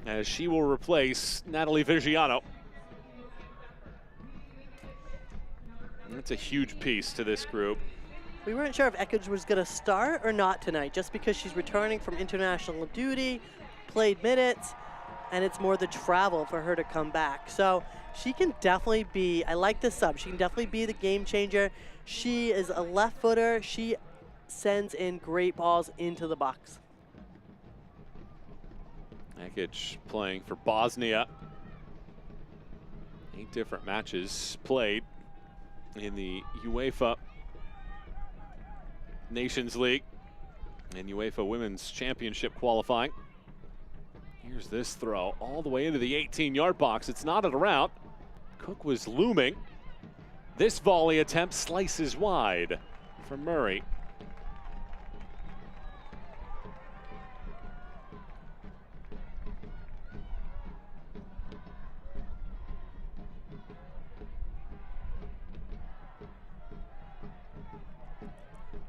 as she will replace Natalie Vigiano. That's a huge piece to this group.
We weren't sure if Ekic was going to start or not tonight, just because she's returning from international duty, played minutes, and it's more the travel for her to come back. So she can definitely be, I like this sub, she can definitely be the game changer. She is a left footer. She sends in great balls into the box.
Ekic playing for Bosnia. 8 different matches played in the UEFA Nations League and UEFA Women's Championship qualifying. Here's this throw all the way into the 18-yard box. It's knotted around. Cook was looming. This volley attempt slices wide for Murray.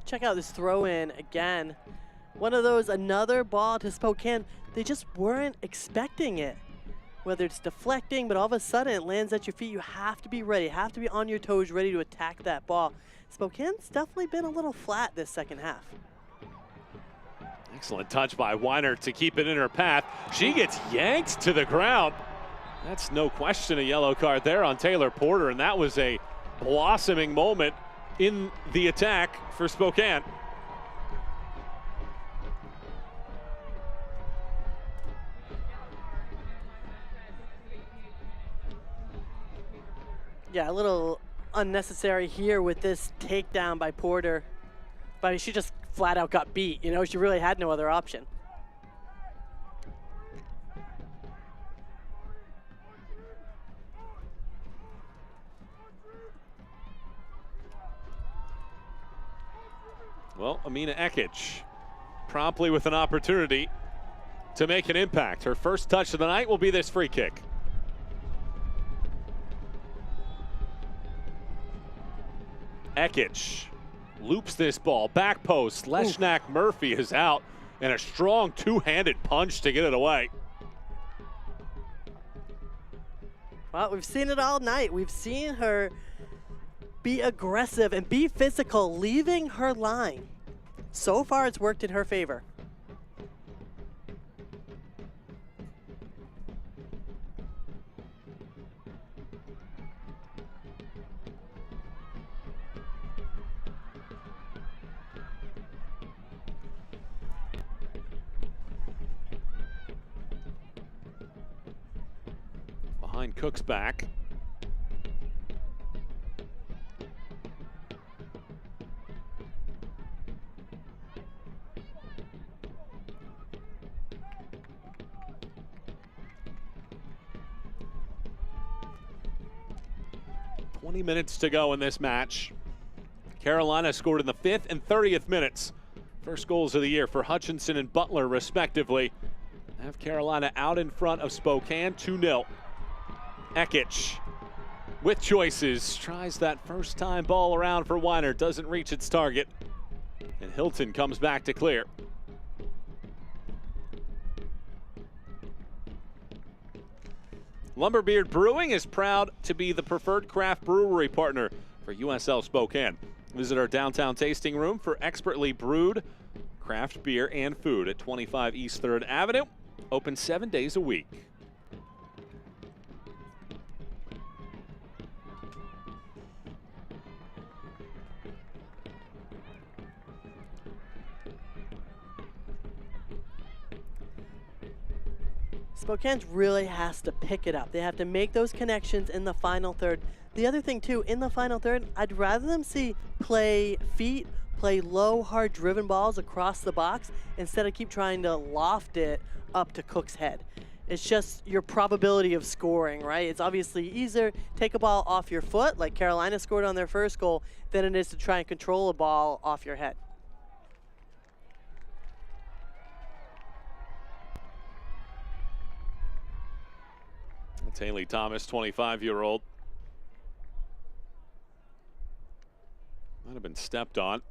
Check out this throw in again. One of those, another ball to Spokane. They just weren't expecting it. Whether it's deflecting, but all of a sudden it lands at your feet. You have to be ready, have to be on your toes, ready to attack that ball. Spokane's definitely been a little flat this second half.
Excellent touch by Weiner to keep it in her path. She gets yanked to the ground. That's no question a yellow card there on Taylor Porter, and that was a blossoming moment in the attack for Spokane.
Yeah, a little unnecessary here with this takedown by Porter. But she just flat out got beat. You know, she really had no other option.
Well, Amina Ekic promptly with an opportunity to make an impact. Her first touch of the night will be this free kick. Ekic loops this ball, back post. Leshnak Murphy is out, and a strong two-handed punch to get it away.
Well, we've seen it all night. We've seen her be aggressive and be physical, leaving her line. So far, it's worked in her favor.
Behind Cook's back. Minutes to go in this match. Carolina scored in the 5th and 30th minutes. First goals of the year for Hutchinson and Butler, respectively. Have Carolina out in front of Spokane, 2-0. Ekic with choices. Tries that first time ball around for Weiner. Doesn't reach its target. And Hilton comes back to clear. Lumberbeard Brewing is proud to be the preferred craft brewery partner for USL Spokane. Visit our downtown tasting room for expertly brewed craft beer and food at 25 East 3rd Avenue. Open 7 days a week.
Spokane really has to pick it up. They have to make those connections in the final third. The other thing too, in the final third, I'd rather them see play feet, play low, hard driven balls across the box instead of keep trying to loft it up to Cook's head. It's just your probability of scoring, right? It's obviously easier to take a ball off your foot, like Carolina scored on their first goal, than it is to try and control a ball off your head.
It's Haley Thomas, 25-year-old. Might have been stepped on.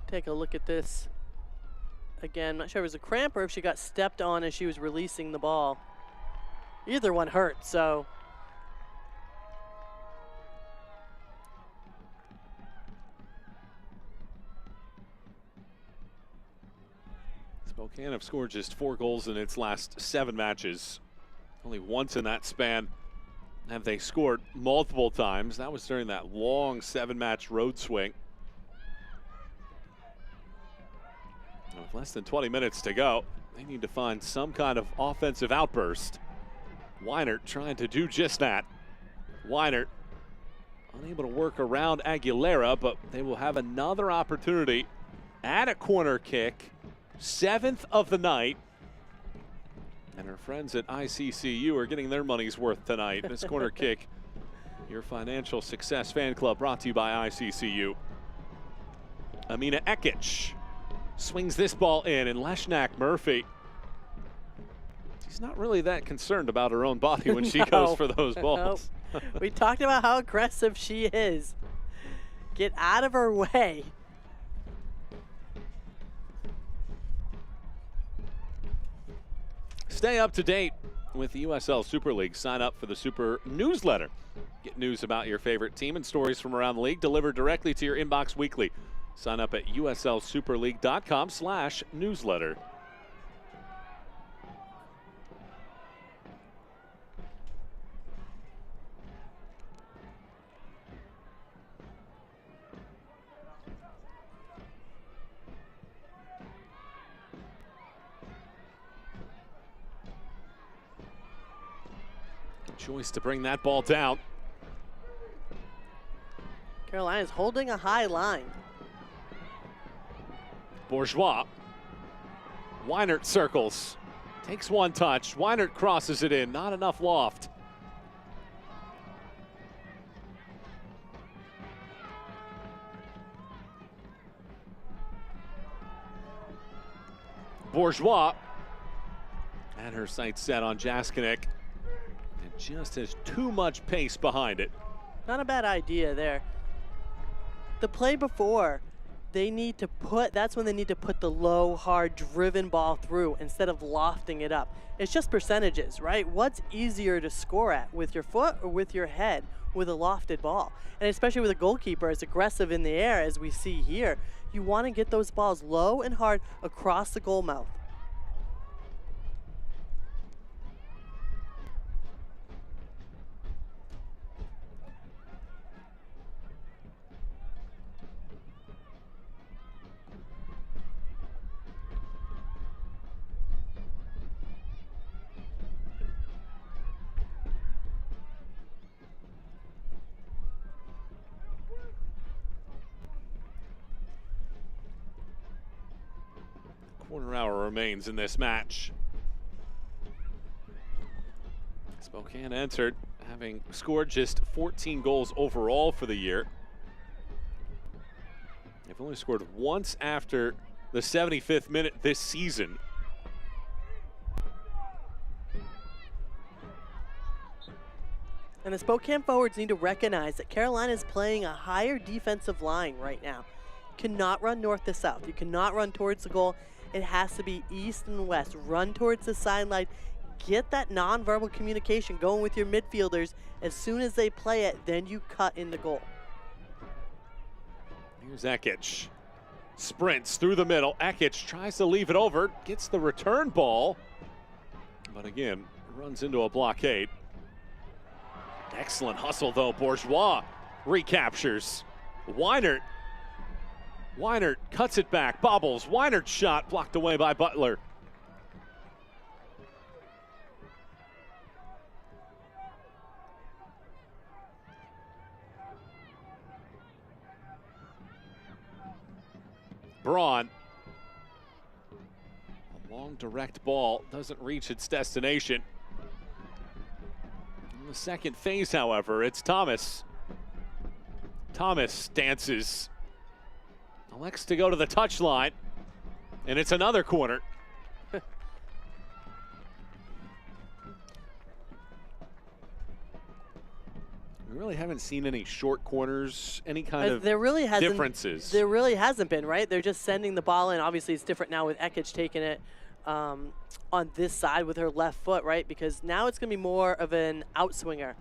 Take a look at this again. Not sure if it was a cramp or if she got stepped on as she was releasing the ball. Either one hurt, so.
Spokane have scored just 4 goals in its last 7 matches. Only once in that span have they scored multiple times. That was during that long 7-match road swing. With less than 20 minutes to go, they need to find some kind of offensive outburst. Weiner trying to do just that. Weiner unable to work around Aguilera, but they will have another opportunity at a corner kick. 7th of the night. And our friends at ICCU are getting their money's worth tonight. This corner kick, your financial success fan club, brought to you by ICCU. Amina Ekic swings this ball in, and Leshnak Murphy, she's not really that concerned about her own body when she goes for those balls.
No. We talked about how aggressive she is. Get out of her way.
Stay up to date with the USL Super League. Sign up for the Super newsletter. Get news about your favorite team and stories from around the league delivered directly to your inbox weekly. Sign up at uslsuperleague.com/newsletter. choice to bring that ball down.
Carolina's holding a high line.
Bourgeois. Weinert circles. Takes one touch. Weinert crosses it in. Not enough loft. Bourgeois. And her sights set on Jaskinek. And just has too much pace behind it.
Not a bad idea there. The play before, they need to put, that's when they need to put the low, hard, driven ball through instead of lofting it up. It's just percentages, right? What's easier to score at, with your foot or with your head with a lofted ball? And especially with a goalkeeper as aggressive in the air as we see here, you want to get those balls low and hard across the goal mouth.
Quarter hour remains in this match. Spokane entered, having scored just 14 goals overall for the year. They've only scored once after the 75th minute this season.
And the Spokane forwards need to recognize that Carolina is playing a higher defensive line right now. You cannot run north to south. You cannot run towards the goal. It has to be east and west. Run towards the sideline. Get that nonverbal communication going with your midfielders. As soon as they play it, then you cut in the goal.
Here's Ekic. Sprints through the middle. Ekic tries to leave it over. Gets the return ball. But again, runs into a blockade. Excellent hustle though. Bourgeois recaptures. Weinert cuts it back, bobbles. Weinert's shot blocked away by Butler. Braun. A long direct ball doesn't reach its destination. In the second phase, however, it's Thomas. Thomas dances. Elects to go to the touchline, and it's another corner. We really haven't seen any short corners, any kind of differences.
There really hasn't been, right? They're just sending the ball in. Obviously, it's different now with Ekic taking it on this side with her left foot, right? Because now it's going to be more of an outswinger.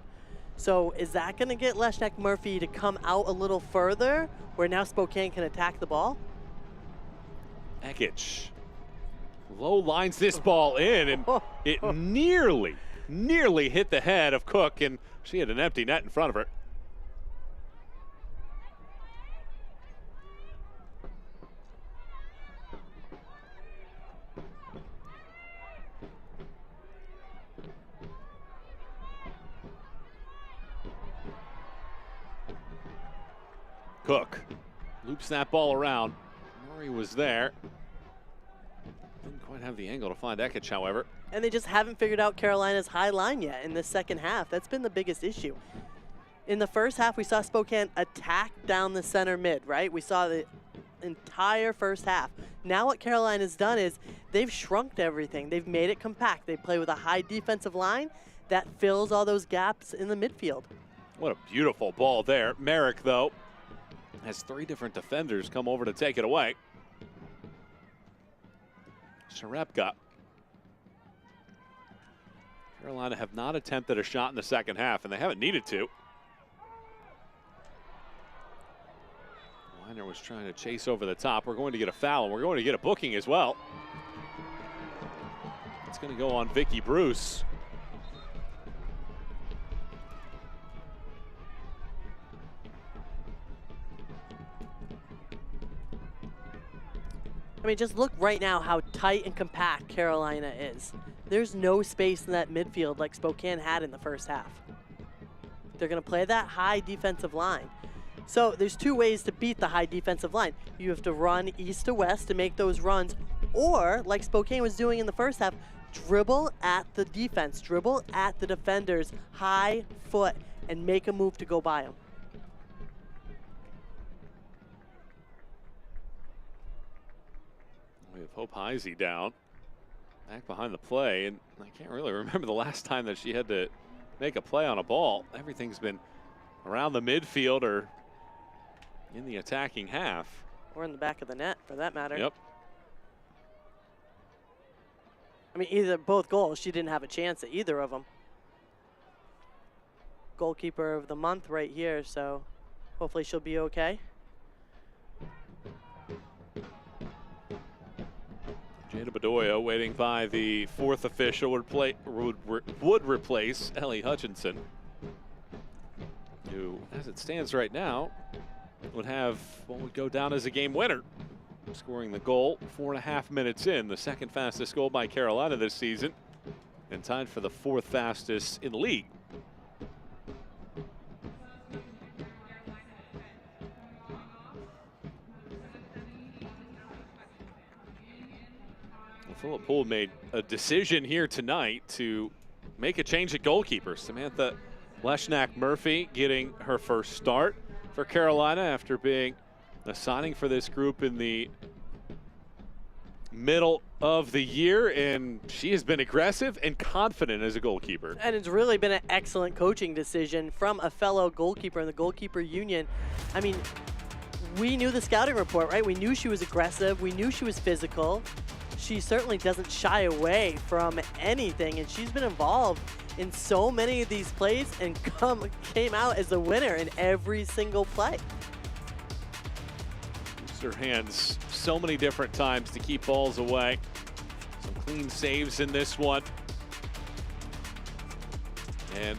So is that going to get Leshnek Murphy to come out a little further where now Spokane can attack the ball?
Ekic low lines this ball in, and it nearly hit the head of Cook, and she had an empty net in front of her. Cook loops that ball around. Murray was there. Didn't quite have the angle to find Ekic, however.
And they just haven't figured out Carolina's high line yet in the second half. That's been the biggest issue. In the first half, we saw Spokane attack down the center mid, right? We saw the entire first half. Now what Carolina's done is they've shrunk everything. They've made it compact. They play with a high defensive line that fills all those gaps in the midfield.
What a beautiful ball there. Merrick, though, has three different defenders come over to take it away. Sharepka. Carolina have not attempted a shot in the second half, and they haven't needed to. Weiner was trying to chase over the top. We're going to get a foul, and we're going to get a booking as well. It's going to go on Vicky Bruce.
I mean, just look right now how tight and compact Carolina is. there's no space in that midfield like Spokane had in the first half. They're going to play that high defensive line. So there's two ways to beat the high defensive line. You have to run east to west to make those runs, or like Spokane was doing in the first half, dribble at the defense, dribble at the defenders, high foot, and make a move to go by them.
We have Hope Heisey down, back behind the play, and I can't really remember the last time that she had to make a play on a ball. Everything's been around the midfield or in the attacking half.
Or in the back of the net, for that matter.
Yep.
I mean, both goals, she didn't have a chance at either of them. Goalkeeper of the month right here, so hopefully she'll be okay.
Jada Bedoya waiting by the fourth official would replace Ellie Hutchinson, who, as it stands right now, would have what would go down as a game winner, scoring the goal 4.5 minutes in, the second fastest goal by Carolina this season, and tied for the fourth fastest in the league. Philip Poole made a decision here tonight to make a change at goalkeeper. Samantha Leshnak-Murphy getting her first start for Carolina after being a signing for this group in the middle of the year, and she has been aggressive and confident as a goalkeeper.
And it's really been an excellent coaching decision from a fellow goalkeeper in the goalkeeper union. I mean, we knew the scouting report, right? We knew she was aggressive. We knew she was physical. She certainly doesn't shy away from anything, and she's been involved in so many of these plays and came out as the winner in every single play.
Used her hands so many different times to keep balls away. Some clean saves in this one. And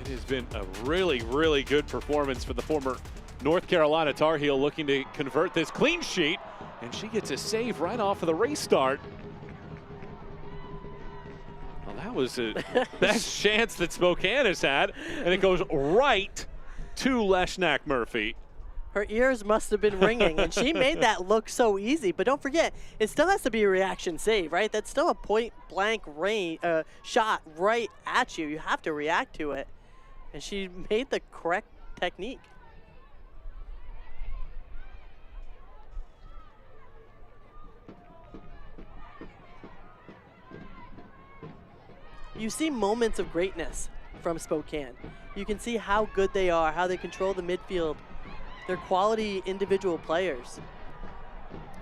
it has been a really, really good performance for the former North Carolina Tar Heel, looking to convert this clean sheet. And she gets a save right off of the race start. Well, that was the best chance that Spokane has had, and it goes right to Leshnak-Murphy.
Her ears must have been ringing, and she made that look so easy. But don't forget, it still has to be a reaction save, right? That's still a point-blank shot right at you. You have to react to it. And she made the correct technique. You see moments of greatness from Spokane. You can see how good they are, how they control the midfield. They're quality individual players.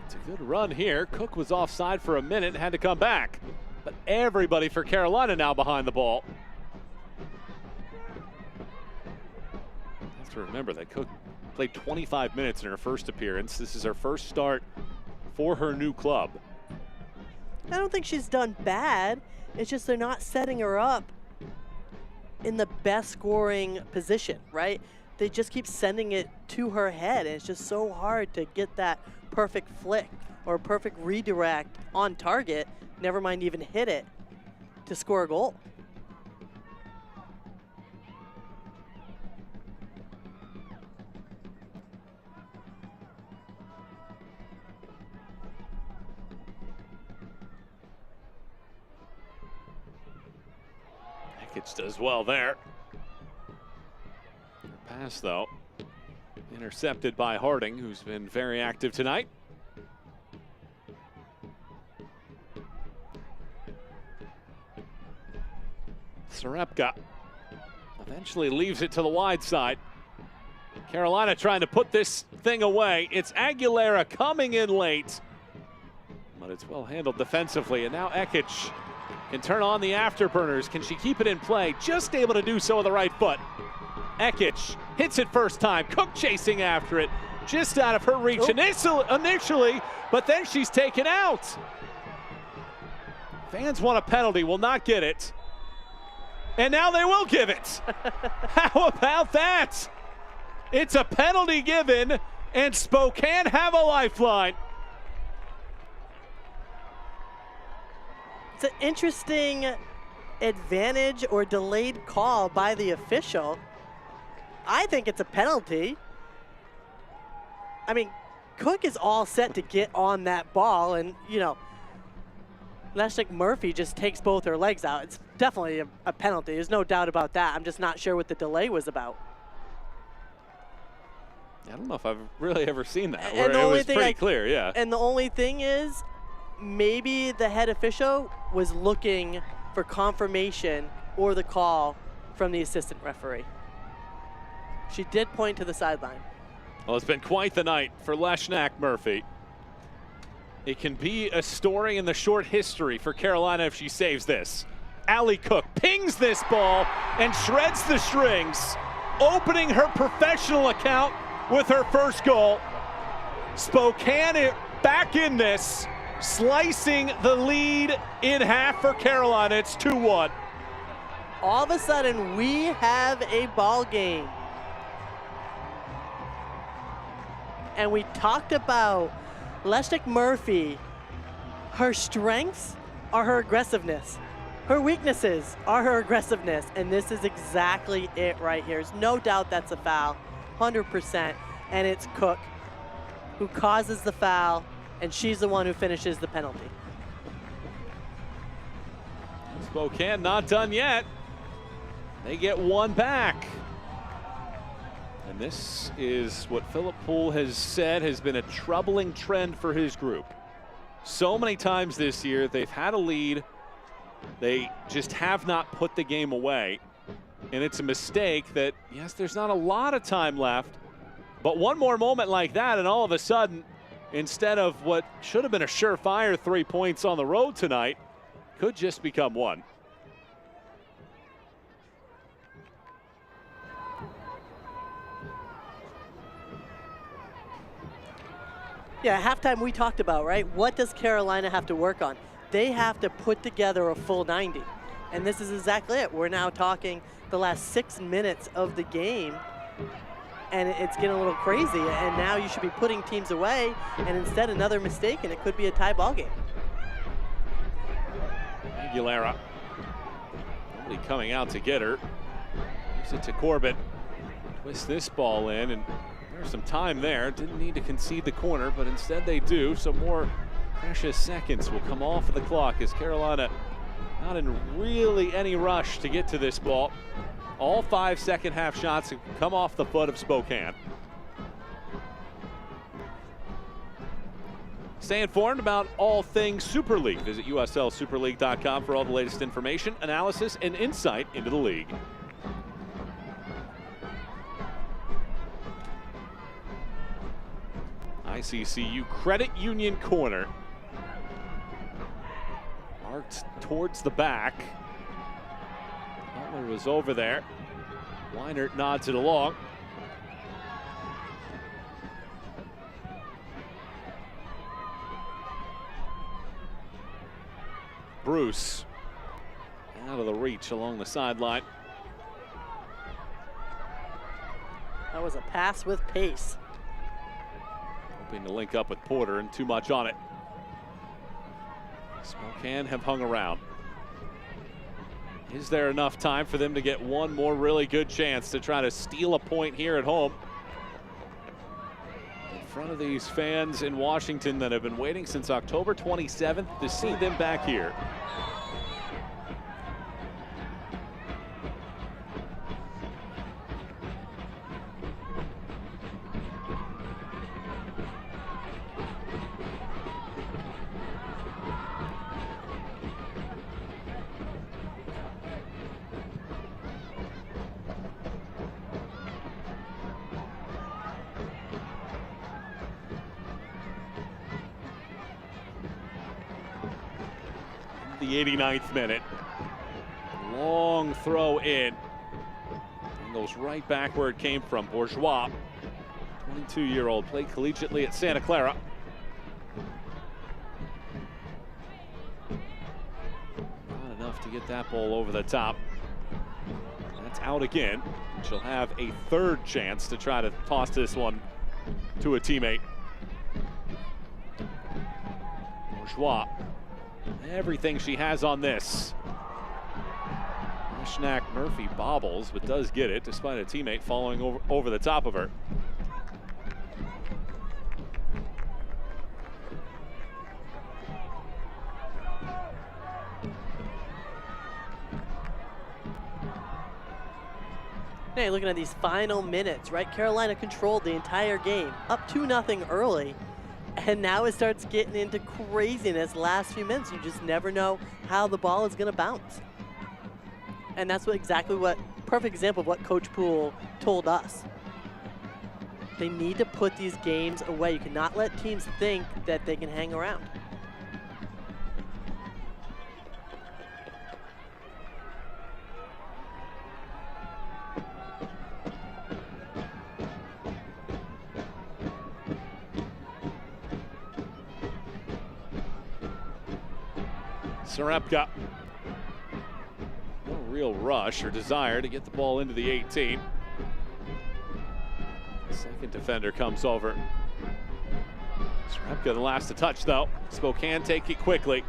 It's a good run here. Cook was offside for a minute and had to come back. But everybody for Carolina now behind the ball. You have to remember that Cook played 25 minutes in her first appearance. This is her first start for her new club.
I don't think she's done bad. It's just they're not setting her up in the best scoring position, right? They just keep sending it to her head, and it's just so hard to get that perfect flick or perfect redirect on target, never mind even hit it, to score a goal.
It does well there. Pass, though, intercepted by Harding, who's been very active tonight. Sarepka eventually leaves it to the wide side. Carolina trying to put this thing away. It's Aguilera coming in late, but it's well handled defensively, and now Ekic can turn on the afterburners. Can she keep it in play? Just able to do so with the right foot. Ekic hits it first time. Cook chasing after it. Just out of her reach initially, but then she's taken out. Fans want a penalty, will not get it. And now they will give it. How about that? It's a penalty given, and Spokane have a lifeline.
It's an interesting advantage or delayed call by the official. I think it's a penalty. I mean, Cook is all set to get on that ball, and, you know, Leshnick Murphy just takes both her legs out. It's definitely a penalty. There's no doubt about that. I'm just not sure what the delay was about.
I don't know if I've really ever seen that.
And
it was pretty clear, yeah.
And the only thing is, maybe the head official was looking for confirmation or the call from the assistant referee. She did point to the sideline.
Well, it's been quite the night for Leshnick Murphy. It can be a story in the short history for Carolina if she saves this. Allie Cook pings this ball and shreds the strings, opening her professional account with her first goal. Spokane back in this, slicing the lead in half for Carolina. It's 2-1.
All of a sudden, we have a ball game. And we talked about Leshnick Murphy. Her strengths are her aggressiveness. Her weaknesses are her aggressiveness. And this is exactly it right here. There's no doubt that's a foul, 100%. And it's Cook who causes the foul, and she's the one who finishes the penalty.
Spokane not done yet. They get one back. And this is what Philip Poole has said has been a troubling trend for his group. So many times this year, they've had a lead. They just have not put the game away. And it's a mistake that, yes, there's not a lot of time left, but one more moment like that, and all of a sudden, instead of what should have been a surefire 3 points on the road tonight, could just become one.
Yeah, halftime we talked about, right? What does Carolina have to work on? They have to put together a full 90. And this is exactly it. We're now talking the last 6 minutes of the game, and it's getting a little crazy. And now you should be putting teams away, and instead another mistake, and it could be a tie ball game.
Aguilera. Nobody coming out to get her. Gives it to Corbett. Twist this ball in, and there's some time there. Didn't need to concede the corner, but instead they do. So more precious seconds will come off of the clock as Carolina not in really any rush to get to this ball. All 5 second half shots have come off the foot of Spokane. Stay informed about all things Super League. Visit USLSuperLeague.com for all the latest information, analysis, and insight into the league. ICCU Credit Union corner. Marked towards the back. Butler was over there. Weinert nods it along. Bruce out of the reach along the sideline.
That was a pass with pace.
Hoping to link up with Porter, and too much on it. Spokane have hung around. Is there enough time for them to get one more really good chance to try to steal a point here at home? In front of these fans in Washington that have been waiting since October 27th to see them back here. The 89th minute. Long throw in. And goes right back where it came from. Bourgeois, 22-year-old, played collegiately at Santa Clara. Not enough to get that ball over the top. That's out again. She'll have a third chance to try to toss this one to a teammate. Bourgeois everything she has on this. Schnack Murphy bobbles, but does get it despite a teammate falling over the top of her.
Now you're looking at these final minutes, right? Carolina controlled the entire game, up 2-0 early, and now it starts getting into craziness last few minutes. You just never know how the ball is going to bounce. And that's perfect example of what Coach Poole told us. They need to put these games away. You cannot let teams think that they can hang around.
Sarepka. No real rush or desire to get the ball into the 18. Second defender comes over. Sarepka the last to touch though. Spokane take it quickly.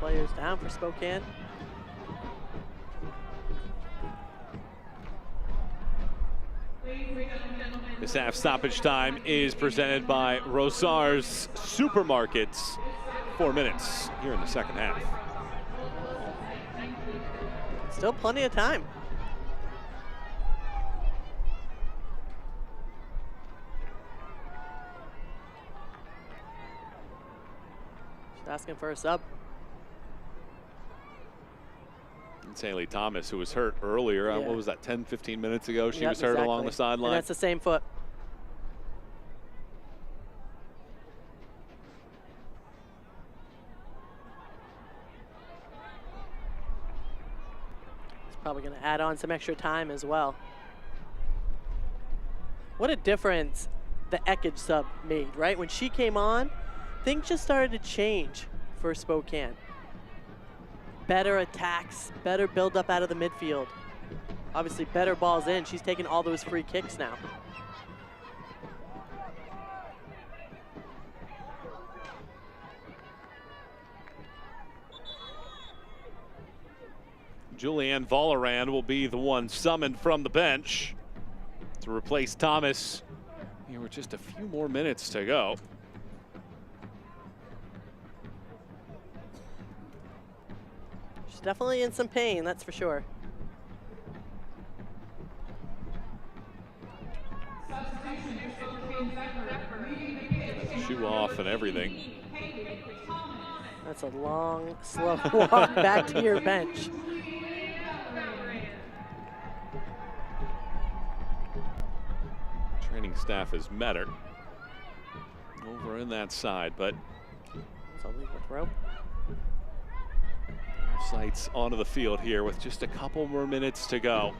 Players down for Spokane.
This half stoppage time is presented by Rosar's Supermarkets. 4 minutes here in the second half.
Still plenty of time. Just asking for a sub.
It's Haley Thomas, who was hurt earlier.
Yeah.
What was that, 10, 15 minutes ago? She was hurt along the sideline.
And that's the same foot. He's probably going to add on some extra time as well. What a difference the Ekage sub made, right? When she came on, things just started to change for Spokane. Better attacks, better build up out of the midfield. Obviously better balls in. She's taking all those free kicks now.
Julianne Vollaran will be the one summoned from the bench to replace Thomas. Here with just a few more minutes to go.
Definitely in some pain, that's for sure.
Shoe off and everything.
That's a long, slow walk back to your bench.
Training staff has met her over in that side, but
it's a legal throw.
Sights onto the field here with just a couple more minutes to go.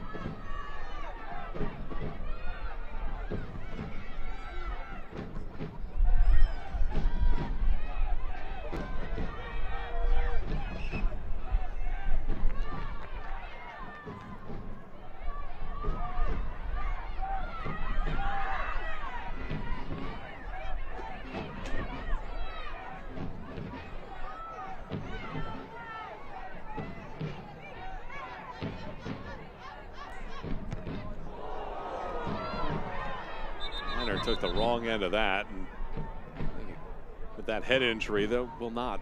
Took the wrong end of that, and with that head injury, they will not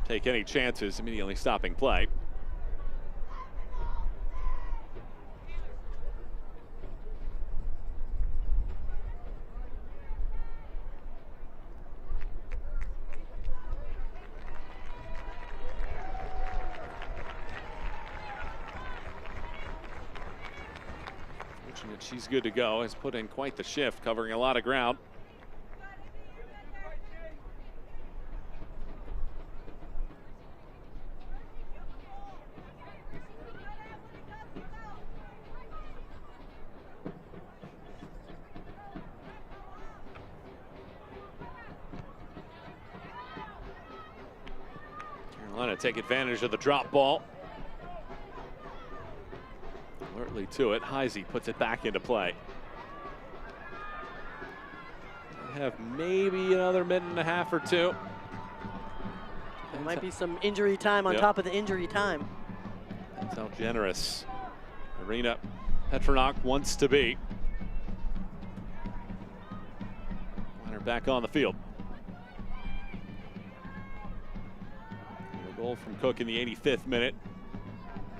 take any chances, immediately stopping play. She's good to go, has put in quite the shift, covering a lot of ground. Carolina take advantage of the drop ball. Alertly to it, Heisey puts it back into play. have maybe another minute and a half or two.
There might be some injury time on top of the injury time.
That's how generous Irina Petronok wants to be. Liner back on the field. A goal from Cook in the 85th minute.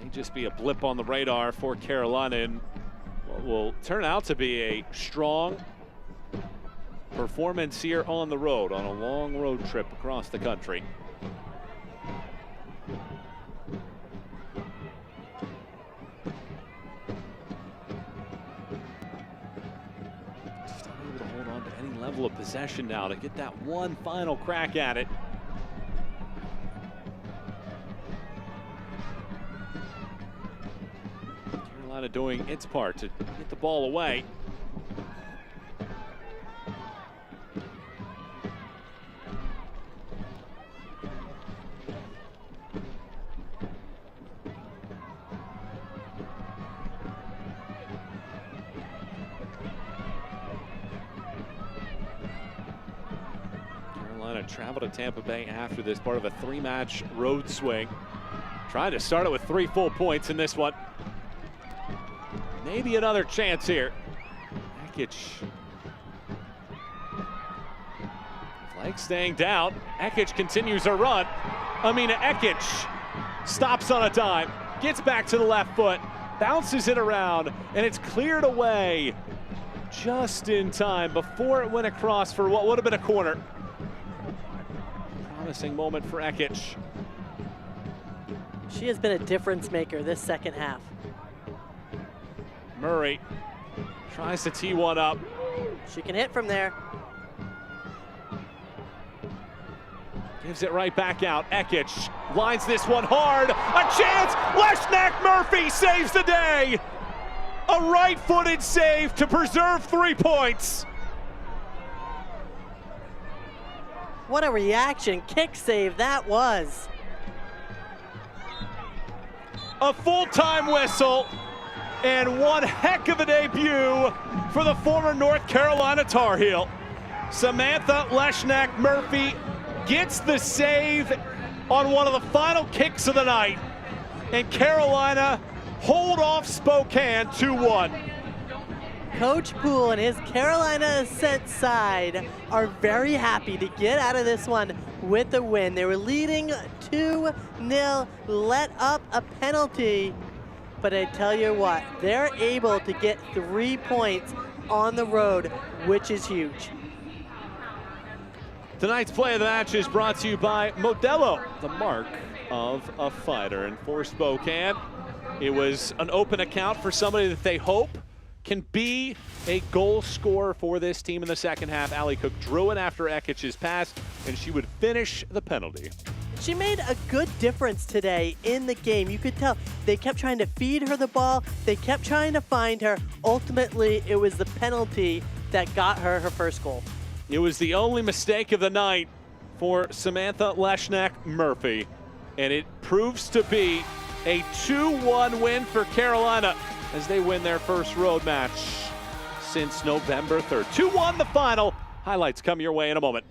May just be a blip on the radar for Carolina in what will turn out to be a strong performance here on the road, on a long road trip across the country. Just unable to hold on to any level of possession now to get that one final crack at it. Carolina doing its part to get the ball away. Carolina traveled to Tampa Bay after this, part of a 3-match road swing. Trying to start it with 3 full points in this one. Maybe another chance here. Ekic. Flag staying down. Ekic continues her run. Amina Ekic stops on a dime, gets back to the left foot, bounces it around, and it's cleared away just in time before it went across for what would have been a corner. Promising moment for Ekic.
She has been a difference maker this second half.
Murray tries to tee one up.
She can hit from there.
Gives it right back out. Ekic lines this one hard. A chance! Leshnak Murphy saves the day! A right-footed save to preserve 3 points.
What a reaction kick save that was.
A full-time whistle. And one heck of a debut for the former North Carolina Tar Heel. Samantha Leshnak Murphy gets the save on one of the final kicks of the night. And Carolina hold off Spokane 2-1.
Coach Poole and his Carolina Ascent side are very happy to get out of this one with a win. They were leading 2-0, let up a penalty. But I tell you what, they're able to get 3 points on the road, which is huge.
Tonight's play of the match is brought to you by Modelo, the mark of a fighter. And for Spokane, it was an open account for somebody that they hope can be a goal scorer for this team in the second half. Allie Cook drew it after Ekic's pass, and she would finish the penalty.
She made a good difference today in the game. You could tell they kept trying to feed her the ball. They kept trying to find her. Ultimately, it was the penalty that got her her first goal.
It was the only mistake of the night for Samantha Leshnak Murphy, and it proves to be a 2-1 win for Carolina as they win their first road match since November 3rd. 2-1 the final. Highlights come your way in a moment.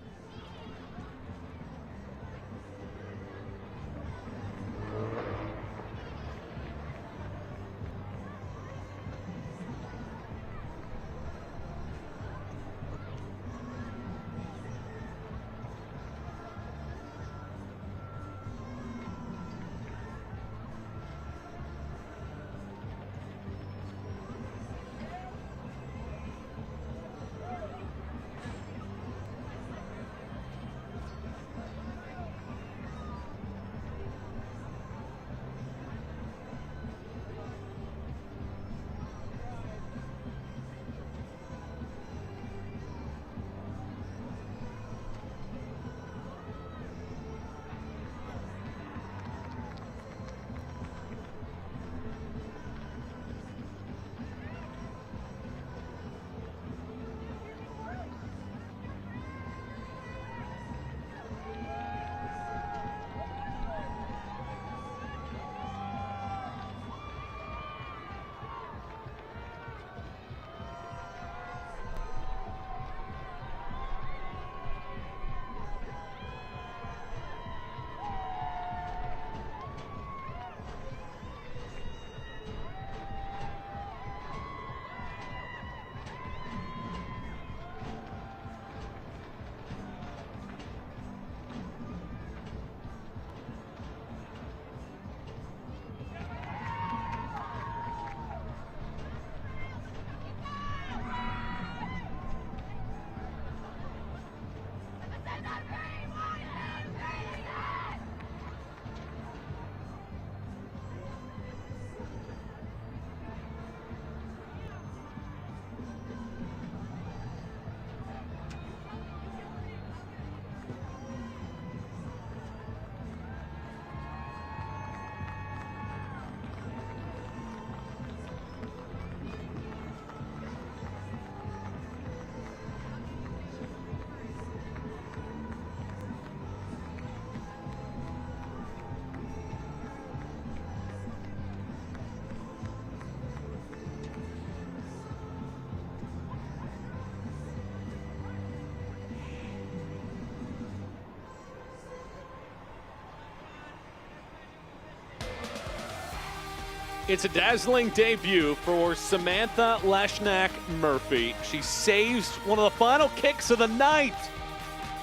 It's a dazzling debut for Samantha Leshnak-Murphy. She saves one of the final kicks of the night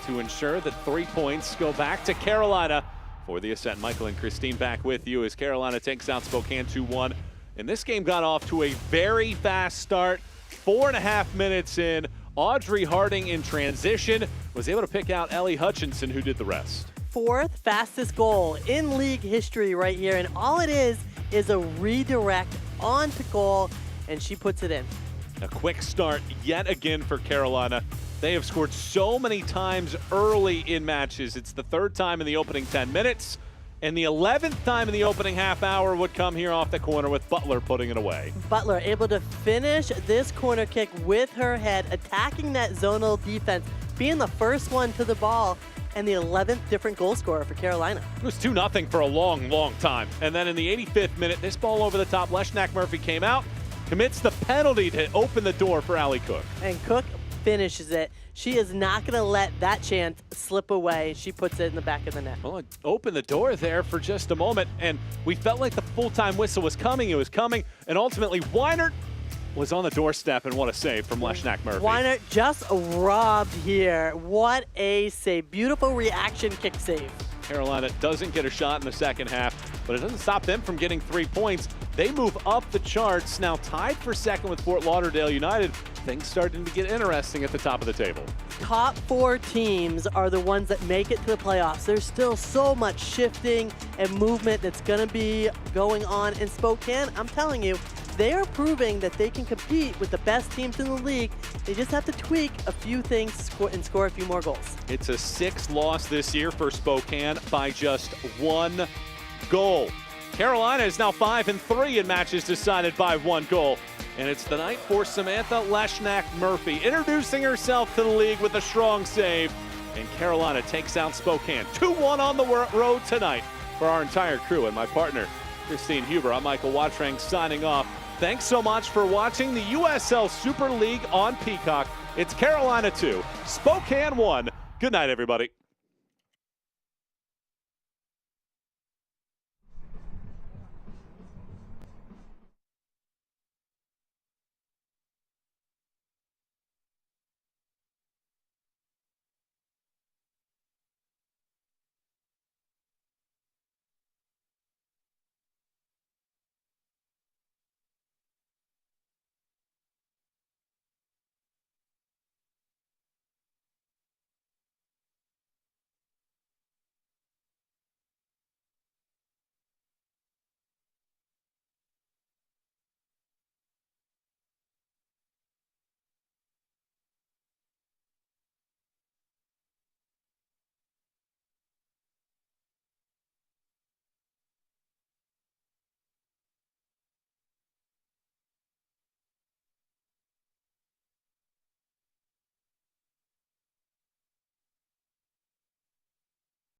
to ensure that 3 points go back to Carolina for the Ascent. Michael and Christine back with you as Carolina takes out Spokane 2-1. And this game got off to a very fast start. 4.5 minutes in, Audrey Harding in transition was able to pick out Ellie Hutchinson, who did the rest.
4th fastest goal in league history right here, and all it is a redirect onto goal, and she puts it in.
A quick start yet again for Carolina. They have scored so many times early in matches. It's the 3rd time in the opening 10 minutes, and the 11th time in the opening half hour would come here off the corner with Butler putting it away.
Butler able to finish this corner kick with her head, attacking that zonal defense, being the first one to the ball, and the 11th different goal scorer for Carolina.
It was 2-0 for a long, long time. And then in the 85th minute, this ball over the top, Leshnak-Murphy came out, commits the penalty to open the door for Allie Cook.
And Cook finishes it. She is not going to let that chance slip away. She puts it in the back of the net.
Well, it opened the door there for just a moment, and we felt like the full-time whistle was coming. It was coming, and ultimately Weinert was on the doorstep, and what a save from Leshnak-Murphy.
Weinert just robbed here. What a save. Beautiful reaction kick save.
Carolina doesn't get a shot in the second half, but it doesn't stop them from getting 3 points. They move up the charts, now tied for second with Fort Lauderdale United. Things starting to get interesting at the top of the table.
Top 4 teams are the ones that make it to the playoffs. There's still so much shifting and movement that's going to be going on in Spokane. I'm telling you, they are proving that they can compete with the best teams in the league. They just have to tweak a few things and score a few more goals.
It's a 6th loss this year for Spokane by just 1 goal. Carolina is now 5-3 in matches decided by 1 goal. And it's the night for Samantha Leshnak-Murphy, introducing herself to the league with a strong save. And Carolina takes out Spokane 2-1 on the road tonight. For our entire crew and my partner, Christine Huber, I'm Michael Watrang signing off. Thanks so much for watching the USL Super League on Peacock. It's Carolina 2, Spokane 1. Good night, everybody.